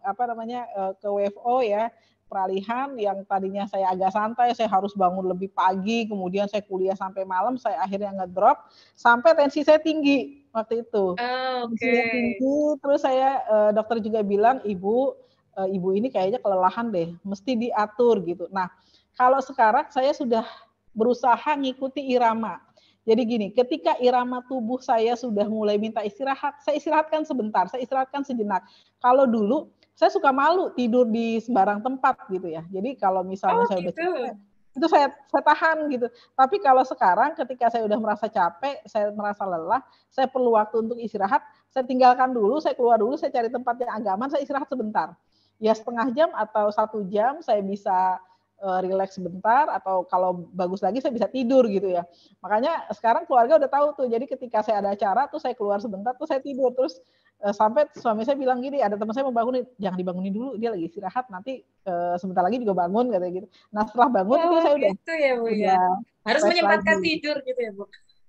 apa namanya ke WFO ya. Peralihan yang tadinya saya agak santai, saya harus bangun lebih pagi, kemudian saya kuliah sampai malam, saya akhirnya ngedrop sampai tensi saya tinggi waktu itu. Oh, Tensinya oke. tinggi, terus saya dokter juga bilang, ibu ini kayaknya kelelahan deh, mesti diatur gitu. Nah, kalau sekarang saya sudah berusaha ngikuti irama. Jadi gini, ketika irama tubuh saya sudah mulai minta istirahat, saya istirahatkan sebentar, saya istirahatkan sejenak. Kalau dulu saya suka malu tidur di sembarang tempat gitu ya. Jadi kalau misalnya Oh, saya udah gitu. capek, itu saya tahan gitu. Tapi kalau sekarang ketika saya udah merasa capek, saya merasa lelah, saya perlu waktu untuk istirahat, saya tinggalkan dulu, saya keluar dulu, saya cari tempat yang agak aman, saya istirahat sebentar. Ya setengah jam atau 1 jam saya bisa relax sebentar, atau kalau bagus lagi saya bisa tidur gitu ya. Makanya sekarang keluarga udah tahu tuh, jadi ketika saya ada acara tuh saya keluar sebentar, tuh saya tidur, terus sampai suami saya bilang gini, ada teman saya mau bangunin, jangan dibangunin dulu, dia lagi istirahat, nanti sebentar lagi juga bangun katanya gitu. Nah setelah bangun itu Oh, saya gitu ya, Bu ya. udah Harus fresh menyempatkan lagi. tidur gitu ya, Bu.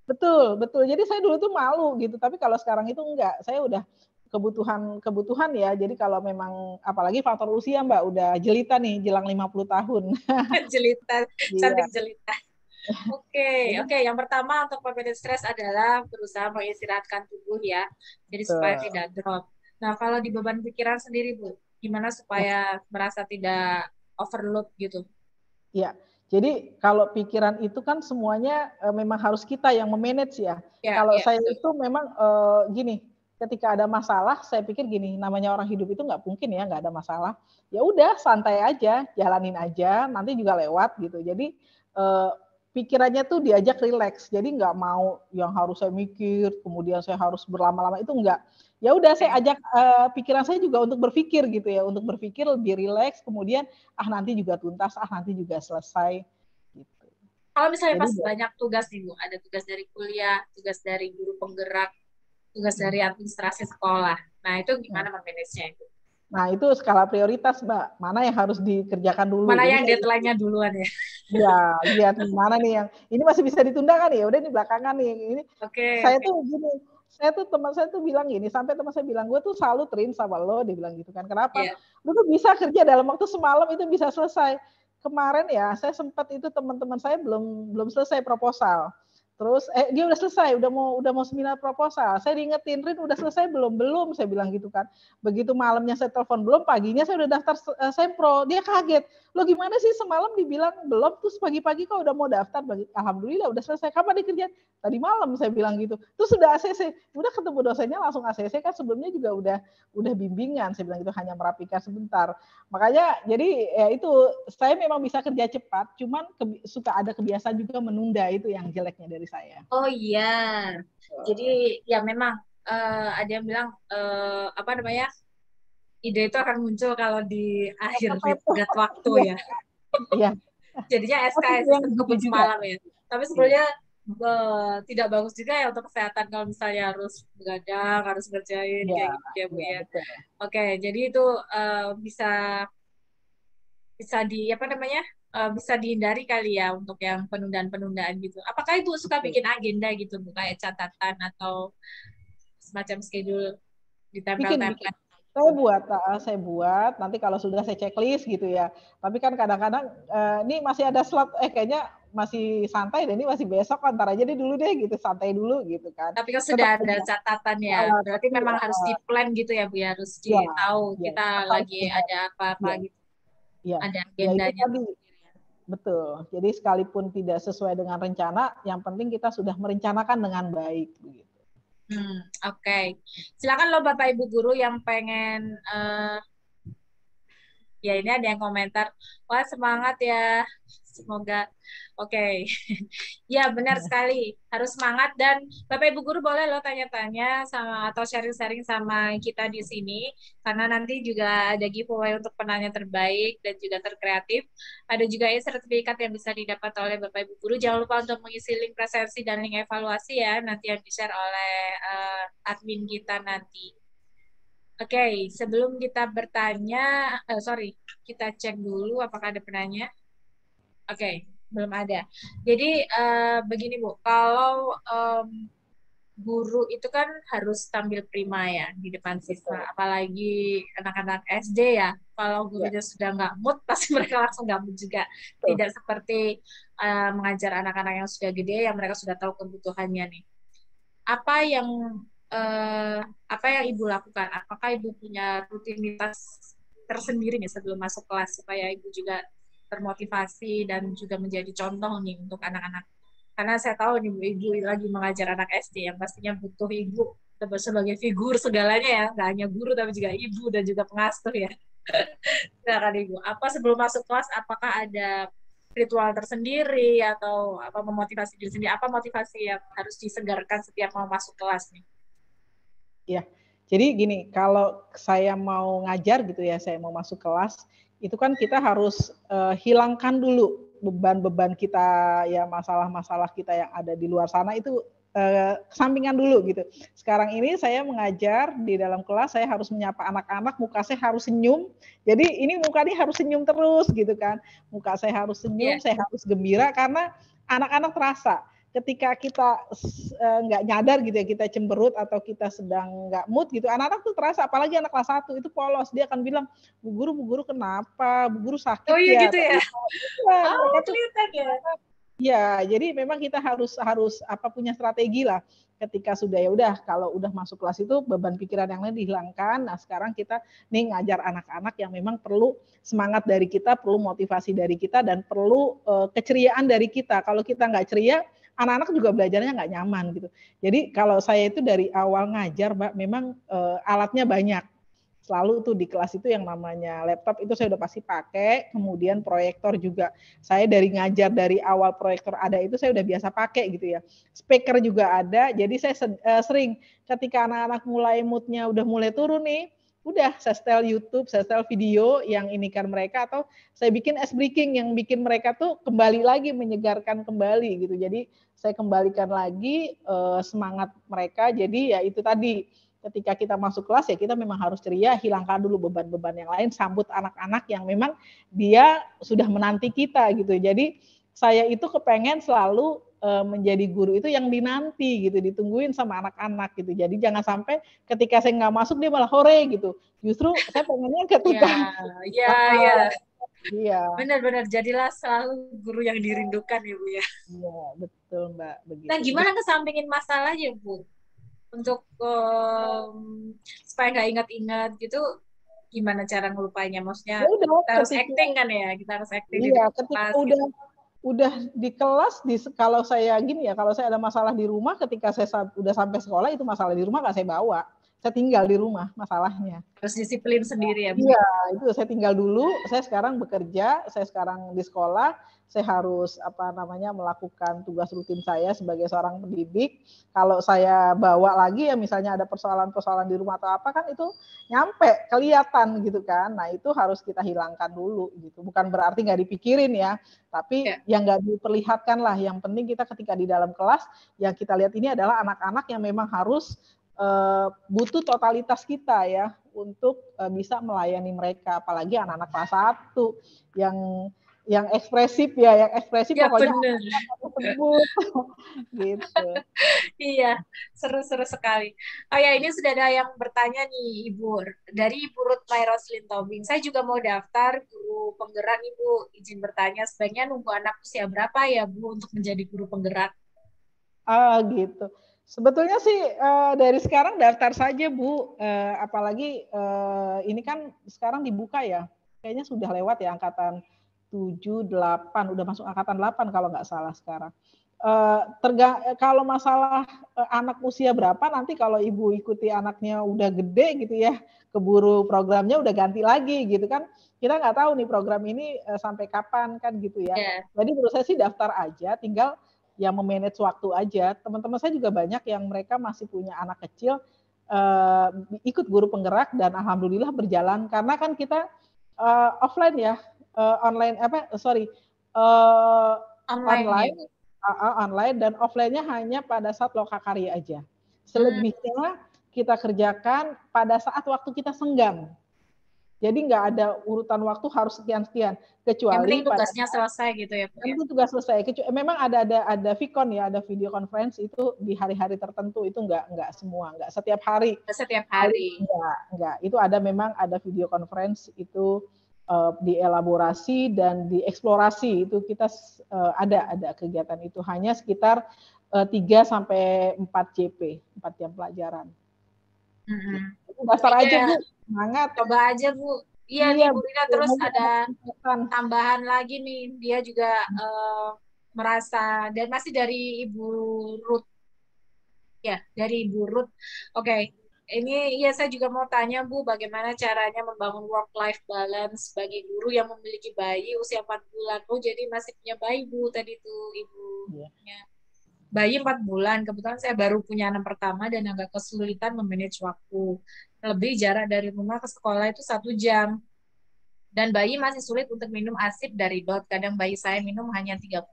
Betul, betul. Jadi saya dulu tuh malu gitu, tapi kalau sekarang itu enggak. Saya udah kebutuhan ya. Jadi kalau memang apalagi faktor usia Mbak, udah jelita nih, jelang 50 tahun. Jelita, Iya. cantik jelita. Oke, Jadi oke. Yang pertama untuk memanage stres adalah berusaha mengistirahatkan tubuh ya. Jadi supaya betul. tidak drop. Nah, kalau di beban pikiran sendiri, Bu, gimana Ya, supaya merasa tidak overload gitu? ya. Jadi kalau pikiran itu kan semuanya memang harus kita yang memanage ya. Ya, Kalau ya, saya betul. itu memang gini, ketika ada masalah, saya pikir gini, namanya orang hidup itu nggak mungkin ya nggak ada masalah. Ya udah santai aja, jalanin aja, nanti juga lewat gitu. Jadi eh, pikirannya tuh diajak rileks. Jadi nggak mau yang harus saya mikir, kemudian saya harus berlama-lama itu enggak. Ya udah saya Oke. ajak pikiran saya juga untuk berpikir gitu ya, untuk berpikir lebih rileks, kemudian nanti juga tuntas, nanti juga selesai gitu. Kalau misalnya Jadi pas banyak tugas nih, Bu, ada tugas dari kuliah, tugas dari guru penggerak, tugas dari administrasi sekolah. Nah, itu gimana memanagenya itu? nah itu skala prioritas Mbak, mana yang harus dikerjakan dulu. Mana Jadi yang saya deadline-nya duluan ya? ya lihat mana nih yang ini masih bisa ditunda kan ya udah ini belakangan nih. Ini Oke, saya oke. tuh gini, teman saya tuh bilang gini, sampai teman saya bilang, gue tuh salut Rin sama lo, dia bilang gitu kan. Kenapa? Ya. Lu tuh bisa kerja dalam waktu semalam itu bisa selesai. Kemarin ya, saya sempat itu teman-teman saya belum belum selesai proposal. Terus dia udah selesai, udah mau seminar proposal. Saya diingetin, Rin udah selesai belum? Belum, saya bilang gitu kan. Begitu malamnya saya telepon belum, paginya saya udah daftar sempro. Dia kaget. Lo gimana sih semalam dibilang belum, terus pagi-pagi kok udah mau daftar? Alhamdulillah udah selesai. Kapan dikerjain? Tadi malam saya bilang gitu. Terus sudah ACC, udah ketemu dosennya langsung ACC kan sebelumnya juga udah bimbingan, saya bilang gitu, hanya merapikan sebentar. Makanya jadi ya itu saya memang bisa kerja cepat, cuman suka ada kebiasaan juga menunda, itu yang jeleknya dari saya. Oh iya. Jadi ya memang ada yang bilang apa namanya? Ide itu akan muncul kalau di akhir tenggat waktu Iya, ya. iya. Jadinya Tapi SKS yang begitu kebut juga. semalam ya. Tapi Iya. sebenarnya tidak bagus juga ya untuk kesehatan kalau misalnya harus begadang, harus ngerjain Iya, kayak gitu ya, Bu iya ya. betul. Oke, jadi itu bisa bisa di apa namanya? Bisa dihindari kali ya untuk yang penundaan-penundaan gitu. Apakah Ibu suka Betul. bikin agenda gitu, Bu, kayak catatan atau semacam schedule Bikin. ditempel-tempel gitu? Saya buat, nanti kalau sudah saya checklist gitu ya. Tapi kan kadang-kadang ini masih ada slot, kayaknya masih santai deh, ini masih besok, antar aja deh dulu deh gitu, santai dulu gitu kan. Tapi kan Tetap sudah ada aja. catatan ya. Berarti Tapi memang harus di-plan gitu ya, Bu, ya. Harus ya, ditahu ya, kita asal lagi punya, ada ya, apa-apa gitu. ya, Ada ya itu agendanya tadi. tersendiri ya. Betul. Jadi sekalipun tidak sesuai dengan rencana, yang penting kita sudah merencanakan dengan baik. Begitu. Oke. Silakan lo Bapak Ibu guru yang pengen ya ini ada yang komentar, wah semangat ya Semoga oke. Ya, benar sekali. Harus semangat dan Bapak Ibu guru boleh loh tanya-tanya sama atau sharing-sharing sama kita di sini karena nanti juga ada giveaway untuk penanya terbaik dan juga terkreatif. Ada juga sertifikat yang bisa didapat oleh Bapak Ibu guru. Jangan lupa untuk mengisi link presensi dan link evaluasi ya, nanti yang di-share oleh admin kita nanti. Oke, sebelum kita bertanya, sorry, kita cek dulu apakah ada penanya. Oke, belum ada. Jadi begini Bu, kalau guru itu kan harus tampil prima ya di depan siswa, apalagi anak-anak SD ya. Kalau Ya, gurunya sudah nggak mood, pasti mereka langsung nggak mood juga. betul. Tidak seperti mengajar anak-anak yang sudah gede, yang mereka sudah tahu kebutuhannya nih. Apa yang eh, apa yang Ibu lakukan? Apakah Ibu punya rutinitas tersendiri nih sebelum masuk kelas supaya Ibu juga termotivasi dan juga menjadi contoh nih untuk anak-anak. Karena saya tahu nih Ibu lagi mengajar anak SD yang pastinya butuh Ibu sebagai figur segalanya ya, nggak hanya guru tapi juga ibu dan juga pengasuh ya. Silakan Ibu. Apa sebelum masuk kelas apakah ada ritual tersendiri atau apa memotivasi diri sendiri? Apa motivasi yang harus disegarkan setiap mau masuk kelas nih? Ya, jadi gini, kalau saya mau ngajar gitu ya, saya mau masuk kelas, itu kan kita harus hilangkan dulu beban-beban kita ya, masalah-masalah kita yang ada di luar sana itu kesampingan dulu gitu. Sekarang ini saya mengajar di dalam kelas, saya harus menyapa anak-anak, muka saya harus senyum. Jadi ini mukanya harus senyum terus gitu kan. Muka saya harus senyum, saya harus gembira karena anak-anak terasa ketika kita nggak nyadar gitu ya, kita cemberut atau kita sedang nggak mood gitu, anak-anak tuh terasa, apalagi anak kelas 1 itu polos, dia akan bilang, Bu Guru kenapa? Bu Guru sakit Oh iya ya? gitu ya? Ya, mereka Oh tuh kelihatan ya? ya, jadi memang kita harus punya strategi lah. Ketika sudah ya udah, kalau udah masuk kelas itu beban pikiran yang lain dihilangkan. Nah sekarang kita nih ngajar anak-anak yang memang perlu semangat dari kita, perlu motivasi dari kita, dan perlu keceriaan dari kita. Kalau kita nggak ceria, anak-anak juga belajarnya nggak nyaman gitu. Jadi kalau saya itu dari awal ngajar, Mbak, memang alatnya banyak. Selalu tuh di kelas itu yang namanya laptop itu saya udah pasti pakai, kemudian proyektor juga. Saya dari ngajar dari awal proyektor ada itu saya udah biasa pakai gitu ya. Speaker juga ada, jadi saya sering ketika anak-anak mulai moodnya udah mulai turun nih, udah saya setel YouTube, saya setel video yang ini kan mereka, atau saya bikin ice breaking yang bikin mereka tuh kembali lagi, menyegarkan kembali gitu. Jadi saya kembalikan lagi semangat mereka. Jadi ya itu tadi, ketika kita masuk kelas ya kita memang harus ceria, hilangkan dulu beban-beban yang lain, sambut anak-anak yang memang dia sudah menanti kita gitu. Jadi saya itu kepengen selalu menjadi guru itu yang dinanti gitu, ditungguin sama anak-anak gitu. Jadi jangan sampai ketika saya nggak masuk dia malah hore gitu. Justru saya pengennya ketika ya. Iya. Benar-benar jadilah selalu guru yang dirindukan ya Bu ya. Iya, betul Mbak, begitu. Nah gimana kesampingin masalahnya Bu? Untuk supaya nggak ingat-ingat gitu, gimana cara ngelupainya? Maksudnya Ya udah, kita harus acting kan ya, kita harus acting di iya, depan ketika kelas gitu. udah di kelas, kalau saya gini ya, kalau saya ada masalah di rumah, ketika saya udah sampai sekolah, itu masalah di rumah nggak saya bawa. Saya tinggal di rumah masalahnya. Harus disiplin sendiri ya Bu. Iya, itu saya tinggal dulu, saya sekarang bekerja, saya sekarang di sekolah, saya harus melakukan tugas rutin saya sebagai seorang pendidik. Kalau saya bawa lagi ya misalnya ada persoalan-persoalan di rumah atau apa kan itu nyampe, kelihatan gitu kan. Nah itu harus kita hilangkan dulu gitu. Bukan berarti nggak dipikirin ya, tapi yang nggak diperlihatkan lah. Yang penting kita ketika di dalam kelas, yang kita lihat ini adalah anak-anak yang memang harus butuh totalitas kita ya untuk bisa melayani mereka, apalagi anak-anak kelas 1 yang ekspresif ya, ya, pokoknya bener. tersebut gitu. Iya, seru-seru sekali. Oh ya, ini sudah ada yang bertanya nih Ibu, dari Ibu Ruth Mai Roslin Tobing. Saya juga mau daftar guru penggerak Ibu. Izin bertanya, sebaiknya nunggu anak usia berapa ya Bu untuk menjadi guru penggerak? Gitu. Sebetulnya sih dari sekarang daftar saja Bu, apalagi ini kan sekarang dibuka ya, kayaknya sudah lewat ya angkatan 7, 8, udah masuk angkatan 8 kalau nggak salah sekarang. kalau masalah anak usia berapa, nanti kalau ibu ikuti anaknya udah gede gitu ya, keburu programnya udah ganti lagi gitu kan. Kita nggak tahu nih program ini sampai kapan kan gitu ya. Yeah. Jadi menurut saya sih daftar aja, tinggal ya memanage waktu aja. Teman-teman saya juga banyak yang mereka masih punya anak kecil, ikut guru penggerak dan alhamdulillah berjalan. Karena kan kita offline ya, online online. Ya. Online dan offline-nya hanya pada saat lokakarya aja. Selebihnya kita kerjakan pada saat waktu kita senggang. Jadi nggak ada urutan waktu harus sekian-sekian, kecuali tugasnya selesai gitu ya. Itu tugas selesai. Memang ada Vicon ya, ada video conference itu di hari-hari tertentu, itu nggak semua, nggak setiap hari. Setiap hari. Enggak. Itu memang ada video conference itu dielaborasi dan dieksplorasi, itu kita ada kegiatan itu hanya sekitar 3-4 JP, 4 jam pelajaran. Daftar aja Bu, semangat. Coba aja Bu. Iya nih Bu Rina, terus ada tambahan lagi nih, dia juga merasa, dan masih dari Ibu Ruth. Ya, dari Ibu Ruth. Oke. Ini ya saya juga mau tanya Bu, bagaimana caranya membangun work-life balance bagi guru yang memiliki bayi usia 4 bulan. Oh, jadi masih punya bayi Bu tadi tuh Ibu. Ya. Bayi 4 bulan, kebetulan saya baru punya anak pertama dan agak kesulitan memanage waktu. Lebih jarak dari rumah ke sekolah itu 1 jam. Dan bayi masih sulit untuk minum ASIP dari DOT. Kadang bayi saya minum hanya 30-60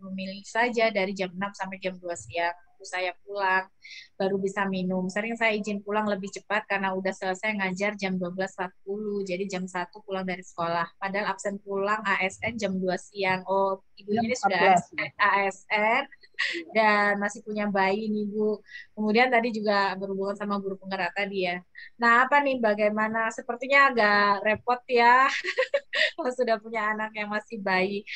ml saja dari jam 6 sampai jam 2 siang. Saya pulang baru bisa minum. Sering saya izin pulang lebih cepat karena udah selesai ngajar jam 12.40. Jadi jam 1 pulang dari sekolah. Padahal absen pulang ASN jam 2 siang. Oh, ibunya ini sudah ASN dan masih punya bayi nih Bu. Kemudian tadi juga berhubungan sama guru penggerak tadi ya. Nah, apa nih bagaimana? Sepertinya agak repot ya kalau sudah punya anak yang masih bayi.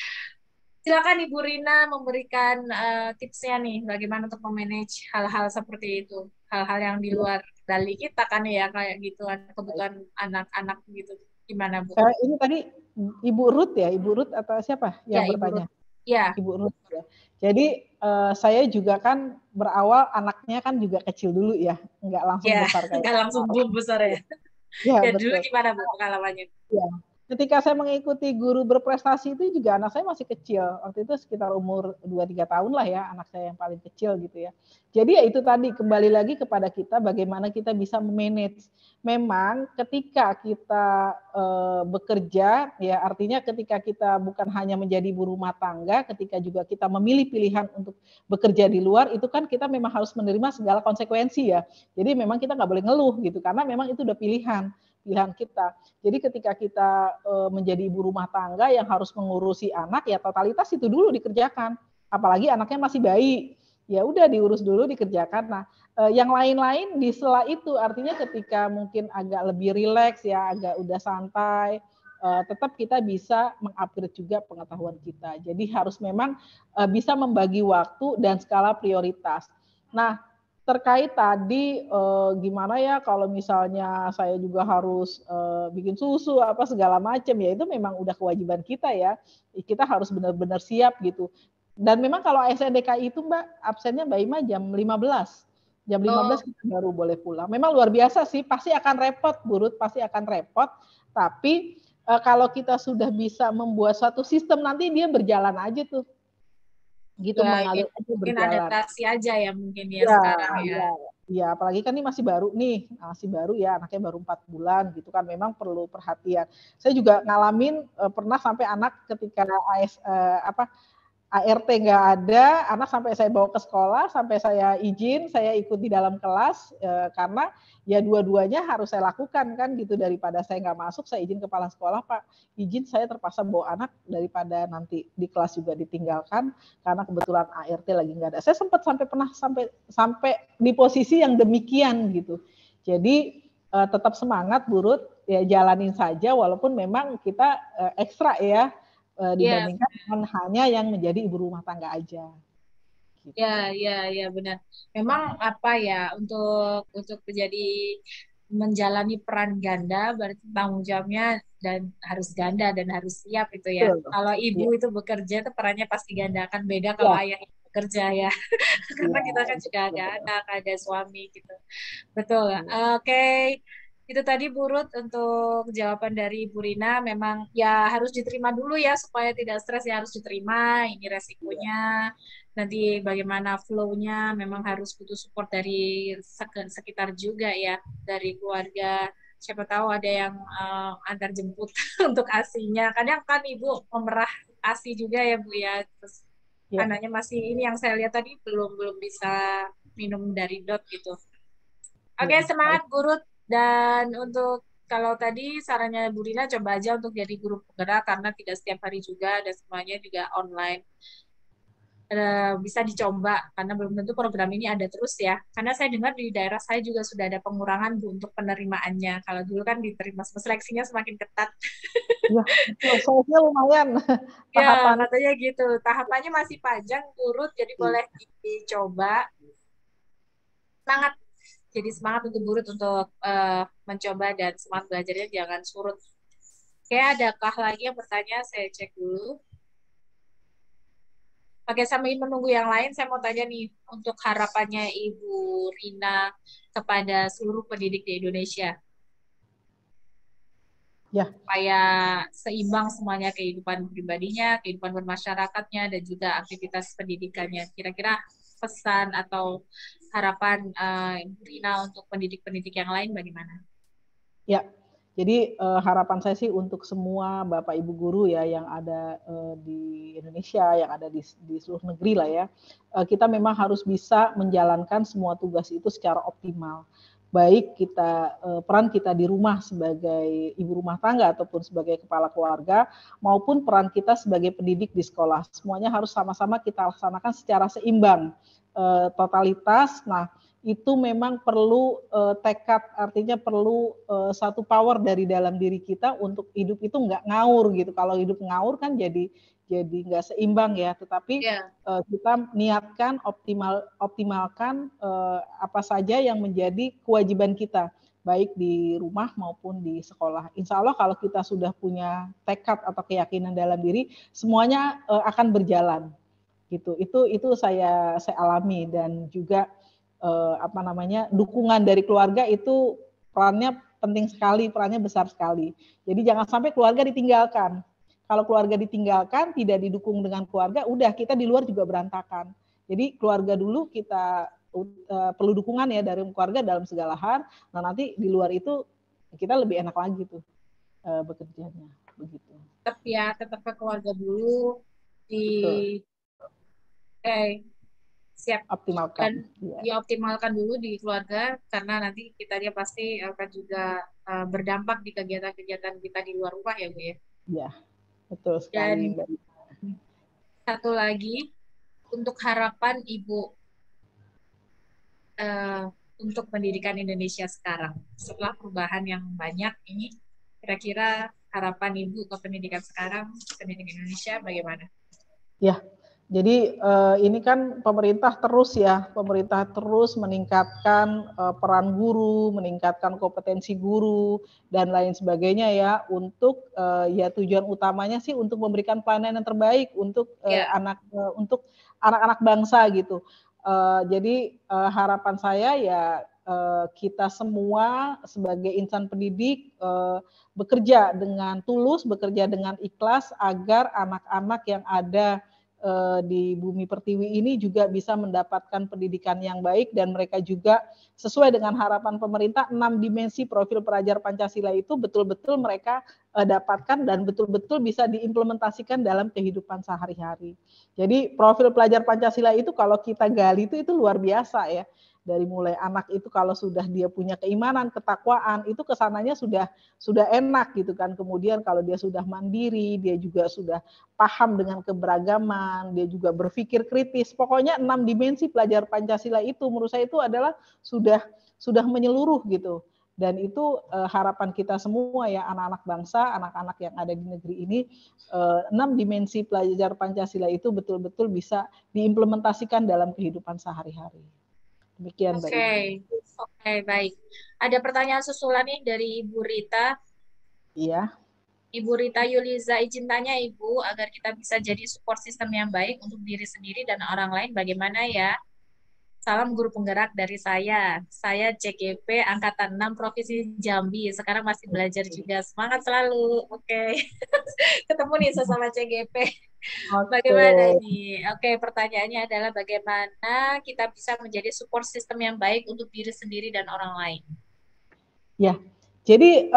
Silakan Ibu Rina memberikan tipsnya nih, bagaimana untuk memanage hal-hal seperti itu, hal-hal yang di luar dari kita kan ya, kayak gitu, kebutuhan anak-anak gitu, gimana Bu? Ini tadi Ibu Ruth ya, Ibu Ruth atau siapa yang bertanya? Ya. Ibu Ruth ya. Jadi saya juga kan berawal anaknya kan juga kecil dulu ya, nggak langsung besar kayak. Nggak langsung besar ya. Ya dulu gimana Bu pengalamannya? Ya. Ketika saya mengikuti guru berprestasi itu juga anak saya masih kecil. Waktu itu sekitar umur 2-3 tahun lah ya, anak saya yang paling kecil gitu ya. Jadi ya itu tadi, kembali lagi kepada kita bagaimana kita bisa memanage. Memang ketika kita bekerja, ya artinya ketika kita bukan hanya menjadi ibu rumah tangga, ketika juga kita memilih pilihan untuk bekerja di luar, itu kan kita memang harus menerima segala konsekuensi ya. Jadi memang kita nggak boleh ngeluh gitu, karena memang itu udah pilihan kita. Jadi ketika kita menjadi ibu rumah tangga yang harus mengurusi anak, ya totalitas itu dulu dikerjakan. Apalagi anaknya masih bayi, ya udah diurus dulu, dikerjakan. Nah, yang lain-lain di sela itu, artinya ketika mungkin agak lebih rileks ya, agak udah santai, tetap kita bisa mengupgrade juga pengetahuan kita. Jadi harus memang bisa membagi waktu dan skala prioritas. Nah, terkait tadi gimana ya kalau misalnya saya juga harus bikin susu apa segala macam, ya itu memang udah kewajiban kita ya. Kita harus benar-benar siap gitu. Dan memang kalau SNDKI itu Mbak, absennya Mbak Ima jam 15. Jam 15 kita baru boleh pulang. Memang luar biasa sih, pasti akan repot, Bu Ruth, pasti akan repot. Tapi kalau kita sudah bisa membuat suatu sistem, nanti dia berjalan aja tuh. Gitu ya, mengalir aja mungkin berjalan. Adaptasi aja ya mungkin ya sekarang ya. Ya, apalagi kan ini masih baru nih, masih baru ya, anaknya baru 4 bulan gitu kan, memang perlu perhatian. Saya juga ngalamin pernah sampai anak ketika ART nggak ada, anak sampai saya bawa ke sekolah, sampai saya izin, saya ikut di dalam kelas, karena ya dua-duanya harus saya lakukan kan gitu, daripada saya nggak masuk, saya izin kepala sekolah, Pak, izin saya terpaksa bawa anak daripada nanti di kelas juga ditinggalkan, karena kebetulan ART lagi nggak ada. Saya pernah sampai di posisi yang demikian gitu. Jadi tetap semangat, Bu Ruth, ya jalanin saja, walaupun memang kita ekstra ya, dibandingkan dengan hanya yang menjadi ibu rumah tangga aja. Gitu. Ya benar. Memang apa ya untuk menjadi menjalani peran ganda berarti tanggung jawabnya dan harus ganda dan harus siap itu ya. Betul. Kalau ibu itu bekerja itu perannya pasti ganda, akan beda kalau ayah itu bekerja ya. Karena Iya, kita kan juga ada betul. anak, ada suami gitu. Betul. Iya. Oke. Itu tadi Bu Ruth untuk jawaban dari Bu Rina. Memang ya harus diterima dulu ya supaya tidak stres ya harus diterima. Ini resikonya. Nanti bagaimana flow-nya memang harus butuh support dari sekitar juga ya, dari keluarga. Siapa tahu ada yang antar jemput untuk ASI-nya. Kadang kan Ibu memerah ASI juga ya Bu ya. Terus Iya. anaknya masih ini yang saya lihat tadi belum belum bisa minum dari dot gitu. Oke, Iya. semangat Baik. guru. Dan untuk kalau tadi sarannya Bu Rina coba aja untuk jadi guru penggerak karena tidak setiap hari juga dan semuanya juga online. Bisa dicoba karena belum tentu program ini ada terus ya. Karena saya dengar di daerah saya juga sudah ada pengurangan Bu untuk penerimaannya. Kalau dulu kan diterima seleksinya semakin ketat. Iya, betul. Soalnya lumayan Ya, tahapan. katanya gitu. Tahapannya masih panjang, turut, jadi boleh dicoba. Semangat. Jadi semangat untuk Burut untuk mencoba dan semangat belajarnya jangan surut. Oke, adakah lagi yang bertanya? Saya cek dulu. Oke, sambil menunggu yang lain, saya mau tanya nih untuk harapannya Ibu Rina kepada seluruh pendidik di Indonesia Ya, supaya seimbang semuanya kehidupan pribadinya, kehidupan bermasyarakatnya, dan juga aktivitas pendidikannya. Kira-kira pesan atau harapan Ibu Rina untuk pendidik-pendidik yang lain bagaimana? ya. Jadi harapan saya sih untuk semua Bapak Ibu guru ya yang ada di Indonesia, yang ada di seluruh negeri lah ya, kita memang harus bisa menjalankan semua tugas itu secara optimal. Baik kita peran kita di rumah sebagai ibu rumah tangga ataupun sebagai kepala keluarga, maupun peran kita sebagai pendidik di sekolah. Semuanya harus sama-sama kita laksanakan secara seimbang, totalitas. Nah, itu memang perlu tekad, artinya perlu satu power dari dalam diri kita untuk hidup itu nggak ngawur gitu. Kalau hidup ngawur kan jadi nggak seimbang ya. Tetapi Ya, kita niatkan optimalkan apa saja yang menjadi kewajiban kita, baik di rumah maupun di sekolah. Insya Allah kalau kita sudah punya tekad atau keyakinan dalam diri, semuanya akan berjalan gitu. Itu saya alami dan juga apa namanya dukungan dari keluarga itu perannya penting sekali, perannya besar sekali. Jadi jangan sampai keluarga ditinggalkan. Kalau keluarga ditinggalkan, tidak didukung dengan keluarga, udah kita di luar juga berantakan. Jadi keluarga dulu kita perlu dukungan ya dari keluarga dalam segala hal. Nah nanti di luar itu kita lebih enak lagi tuh bekerjanya begitu. tetap ya, tetap ke keluarga dulu di Betul. siap Optimalkan. dan Ya, dioptimalkan dulu di keluarga karena nanti kita dia pasti akan juga berdampak di kegiatan-kegiatan kita di luar rumah ya Bu ya. ya, betul sekali Dan Mbak. satu lagi untuk harapan Ibu eh, untuk pendidikan Indonesia sekarang setelah perubahan yang banyak ini kira-kira harapan Ibu ke pendidikan sekarang pendidikan Indonesia bagaimana? Ya, jadi ini kan pemerintah terus meningkatkan peran guru, meningkatkan kompetensi guru dan lain sebagainya ya untuk ya tujuan utamanya sih untuk memberikan pelayanan yang terbaik untuk Ya, untuk anak-anak bangsa gitu. Jadi harapan saya ya kita semua sebagai insan pendidik bekerja dengan tulus, bekerja dengan ikhlas agar anak-anak yang ada di bumi pertiwi ini juga bisa mendapatkan pendidikan yang baik dan mereka juga sesuai dengan harapan pemerintah 6 dimensi profil pelajar Pancasila itu betul-betul mereka dapatkan dan betul-betul bisa diimplementasikan dalam kehidupan sehari-hari. Jadi profil pelajar Pancasila itu kalau kita gali itu luar biasa ya. Dari mulai anak itu kalau sudah dia punya keimanan, ketakwaan, itu kesananya sudah enak gitu kan. Kemudian kalau dia sudah mandiri, dia juga sudah paham dengan keberagaman, dia juga berpikir kritis. Pokoknya 6 dimensi pelajar Pancasila itu menurut saya itu adalah sudah menyeluruh gitu. Dan itu harapan kita semua ya anak-anak bangsa, anak-anak yang ada di negeri ini 6 dimensi pelajar Pancasila itu betul-betul bisa diimplementasikan dalam kehidupan sehari-hari. Demikian Mbak oke. Ibu. Oke, baik. Ada pertanyaan susulan nih dari Ibu Rita. Iya. Ibu Rita Yuliza, izin tanya Ibu, agar kita bisa jadi support system yang baik untuk diri sendiri dan orang lain, bagaimana ya? Salam guru penggerak dari saya. Saya CGP Angkatan 6 Provinsi Jambi. Sekarang masih belajar juga. Semangat selalu. Oke. Ketemu nih sesama CGP. Oke. Bagaimana ini? Oke, pertanyaannya adalah bagaimana kita bisa menjadi support system yang baik untuk diri sendiri dan orang lain? Ya, jadi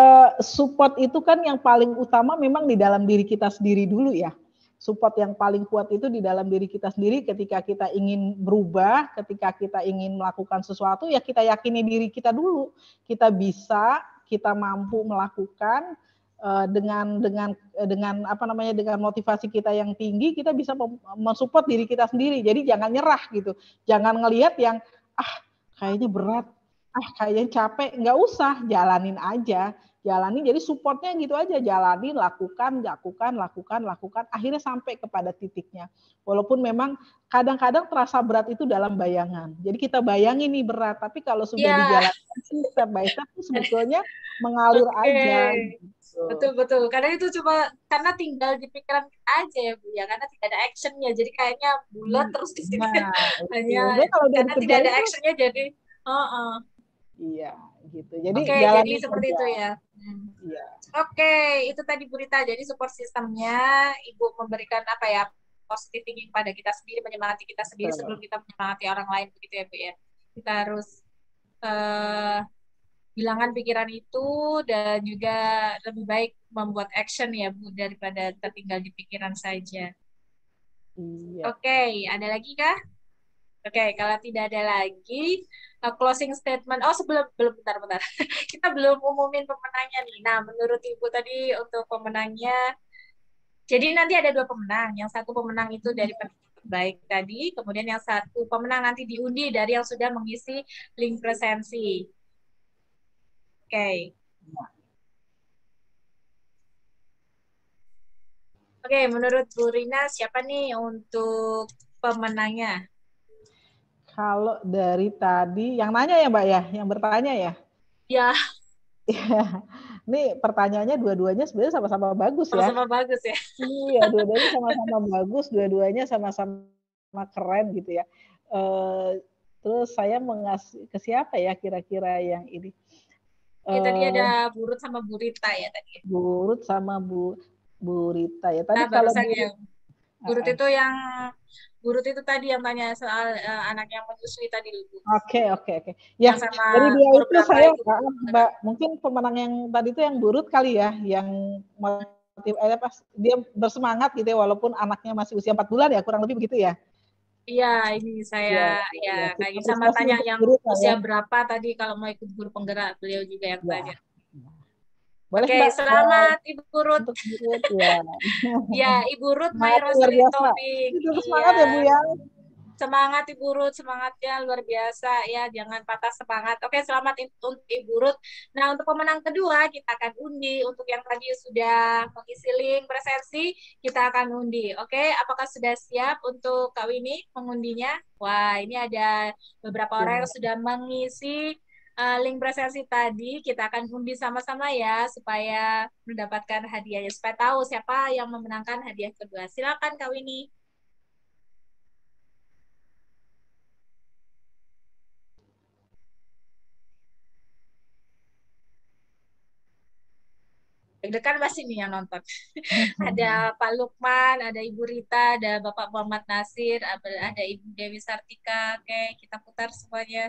support itu kan yang paling utama memang di dalam diri kita sendiri dulu ya. Support yang paling kuat itu di dalam diri kita sendiri ketika kita ingin berubah, ketika kita ingin melakukan sesuatu, ya kita yakini diri kita dulu. Kita bisa, kita mampu melakukan dengan apa namanya, dengan motivasi kita yang tinggi, kita bisa mensupport diri kita sendiri. Jadi jangan nyerah gitu. Jangan ngelihat yang kayaknya berat, kayaknya capek, nggak usah, jalanin aja. Jalanin, jadi supportnya gitu aja, jalanin, lakukan, akhirnya sampai kepada titiknya. Walaupun memang kadang-kadang terasa berat itu dalam bayangan. Jadi kita bayangin nih berat, tapi kalau sudah dijalankan step by step itu sebetulnya mengalir aja. Gitu. Betul. Karena itu cuma karena tinggal di pikiran kita aja ya Bu ya, karena tidak ada actionnya, jadi kayaknya bulat terus di sini. Hanya kalau karena tidak ada actionnya jadi. Iya, gitu. Jadi Oke, jadi seperti itu ya. Iya. Oke, itu tadi berita. Jadi support sistemnya Ibu memberikan apa ya, positive thinking pada kita sendiri, menyemangati kita sendiri sebelum kita menyemangati orang lain, begitu ya Bu ya. Kita harus hilangkan pikiran itu dan juga lebih baik membuat action ya Bu daripada tertinggal di pikiran saja. Iya. Oke, ada lagi kah? Oke, kalau tidak ada lagi, closing statement. Oh, belum, bentar. Kita belum umumin pemenangnya nih. Nah, menurut Ibu tadi untuk pemenangnya, jadi nanti ada 2 pemenang. Yang satu pemenang itu dari baik tadi, kemudian yang satu pemenang nanti diundi dari yang sudah mengisi link presensi. Oke. Oke, menurut Bu Rina, siapa nih untuk pemenangnya? Kalau dari tadi, yang nanya ya Mbak ya, yang bertanya ya? Ya. Ini pertanyaannya dua-duanya sebenarnya sama-sama bagus ya. Sama-sama bagus ya. Iya, dua-duanya sama-sama bagus, dua-duanya sama-sama keren gitu ya. Terus saya mengasih ke siapa ya kira-kira yang ini? Tadi ada Burut sama Bu Rita ya tadi. Burut sama Bu Rita ya. Tadi kalau Burut itu yang Burut itu tadi yang tanya soal anak yang menyusui tadi. Oke. Ya, dari dia itu saya, Mbak, mungkin pemenang yang tadi itu yang Burut kali ya, yang dia bersemangat gitu ya, walaupun anaknya masih usia 4 bulan ya, kurang lebih begitu ya. Iya, ini saya kayak sama tanya yang usia berapa tadi kalau mau ikut guru penggerak, beliau juga yang tanya. Boleh, Oke, Mbak, selamat Ibu Ruth. Ya, Ibu Ruth May Roselin Tobing. Semangat ya Bu ya. Semangat Ibu Ruth, semangatnya luar biasa ya, jangan patah semangat. Oke, selamat untuk Ibu Ruth. Nah, untuk pemenang kedua kita akan undi. Untuk yang tadi sudah mengisi link presensi, kita akan undi. Oke, apakah sudah siap untuk Kak Winnie mengundinya? Wah, ini ada beberapa orang yang sudah mengisi link presensi tadi. Kita akan undi sama-sama ya, supaya mendapatkan hadiahnya, supaya tahu siapa yang memenangkan hadiah kedua. Silakan Kak Winnie. Deg-degan pasti nih yang nonton. Ada Pak Lukman, ada Ibu Rita, ada Bapak Muhammad Nasir, ada Ibu Dewi Sartika. Oke, kita putar semuanya.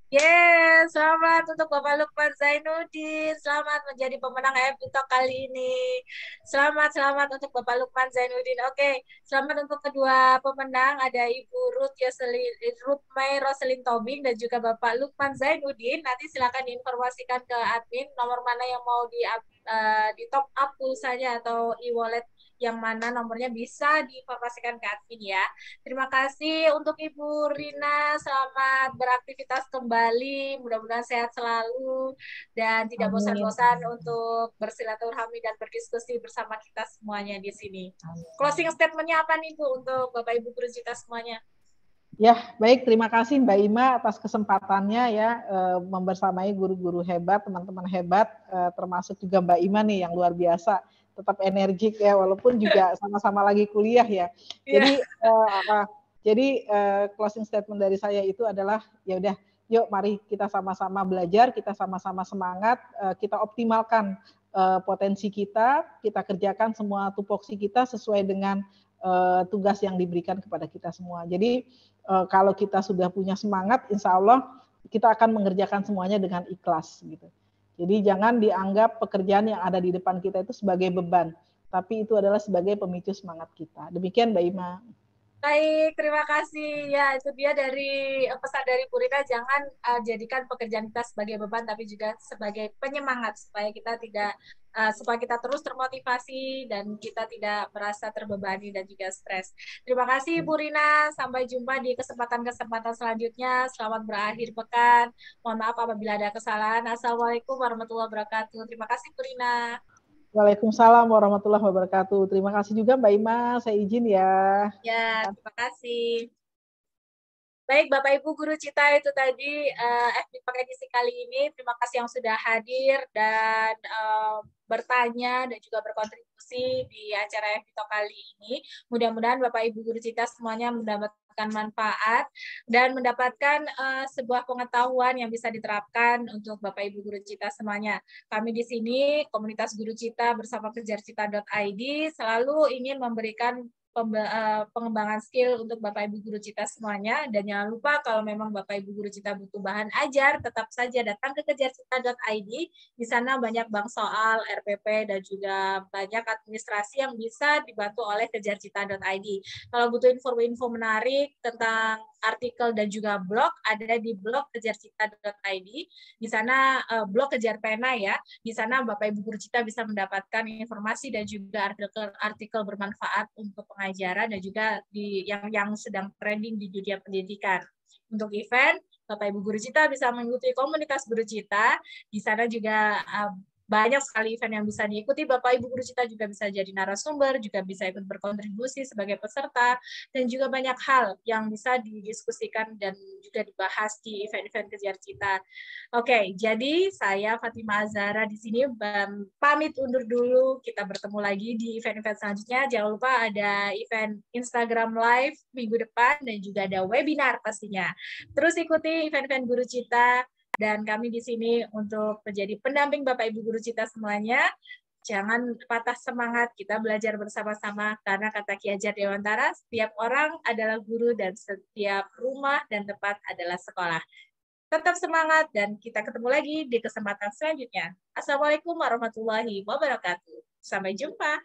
Yes, selamat untuk Bapak Lukman Zainuddin. Selamat menjadi pemenang AFD Talk kali ini. Selamat untuk Bapak Lukman Zainuddin. Oke, selamat untuk kedua pemenang. Ada Ibu Ruth May Roselin Tobing dan juga Bapak Lukman Zainuddin. Nanti silakan diinformasikan ke admin nomor mana yang mau di top up pulsanya atau e-wallet yang mana nomornya bisa diinformasikan ke admin ya. Terima kasih untuk Ibu Rina, selamat beraktivitas kembali, mudah-mudahan sehat selalu dan tidak bosan-bosan untuk bersilaturahmi dan berdiskusi bersama kita semuanya di sini. Closing statement-nya apa nih Bu untuk Bapak Ibu guru kita semuanya? Ya, baik. Terima kasih Mbak Ima atas kesempatannya ya membersamai guru-guru hebat, teman-teman hebat, termasuk juga Mbak Ima nih yang luar biasa, tetap energik ya, walaupun juga sama-sama lagi kuliah ya. Jadi, closing statement dari saya itu adalah ya udah, yuk mari kita sama-sama belajar, kita sama-sama semangat, kita optimalkan potensi kita kerjakan semua tupoksi kita sesuai dengan tugas yang diberikan kepada kita semua. Jadi kalau kita sudah punya semangat, insya Allah kita akan mengerjakan semuanya dengan ikhlas gitu. Jadi jangan dianggap pekerjaan yang ada di depan kita itu sebagai beban, tapi itu adalah sebagai pemicu semangat kita. Demikian Mbak Ima. Baik, terima kasih. Ya, itu dia dari pesan dari Bu Rina, jangan jadikan pekerjaan kita sebagai beban, tapi juga sebagai penyemangat supaya kita tidak supaya kita terus termotivasi dan kita tidak merasa terbebani dan juga stres. Terima kasih Bu Rina. Sampai jumpa di kesempatan-kesempatan selanjutnya. Selamat berakhir pekan. Mohon maaf apabila ada kesalahan. Assalamualaikum warahmatullahi wabarakatuh. Terima kasih Bu Rina. Waalaikumsalam warahmatullahi wabarakatuh. Terima kasih juga Mbak Ima. Saya izin ya. Ya, terima kasih. Baik, Bapak Ibu Guru Cita, itu tadi FB edisi kali ini. Terima kasih yang sudah hadir dan bertanya dan juga berkontribusi di acara FB kali ini. Mudah-mudahan Bapak Ibu Guru Cita semuanya mendapatkan manfaat dan mendapatkan sebuah pengetahuan yang bisa diterapkan untuk Bapak Ibu Guru Cita semuanya. Kami di sini, komunitas Guru Cita bersama kejarcita.id selalu ingin memberikan pengembangan skill untuk Bapak Ibu Guru Cita semuanya. Dan jangan lupa kalau memang Bapak Ibu Guru Cita butuh bahan ajar, tetap saja datang ke kejarcita.id. Di sana banyak bank soal, RPP, dan juga banyak administrasi yang bisa dibantu oleh kejarcita.id. Kalau butuh info-info menarik tentang artikel dan juga blog, ada di blog kejarcita.id. Di sana blog Kejar Pena ya. Di sana Bapak Ibu Guru Cita bisa mendapatkan informasi dan juga artikel bermanfaat untuk pengajaran dan juga yang sedang trending di dunia pendidikan. Untuk event, Bapak Ibu Guru Cita bisa mengikuti komunitas Guru Cita. Di sana juga banyak sekali event yang bisa diikuti. Bapak Ibu Guru Cita juga bisa jadi narasumber, juga bisa ikut berkontribusi sebagai peserta, dan juga banyak hal yang bisa didiskusikan dan juga dibahas di event-event Kejar Cita. Oke, jadi saya Fatima Azhara di sini pamit undur dulu. Kita bertemu lagi di event-event selanjutnya. Jangan lupa ada event Instagram Live minggu depan dan juga ada webinar pastinya. Terus ikuti event-event Guru Cita. Dan kami di sini untuk menjadi pendamping Bapak Ibu Guru Cita semuanya. Jangan patah semangat, kita belajar bersama-sama karena kata Ki Hajar Dewantara, setiap orang adalah guru dan setiap rumah dan tempat adalah sekolah. Tetap semangat dan kita ketemu lagi di kesempatan selanjutnya. Assalamualaikum warahmatullahi wabarakatuh. Sampai jumpa.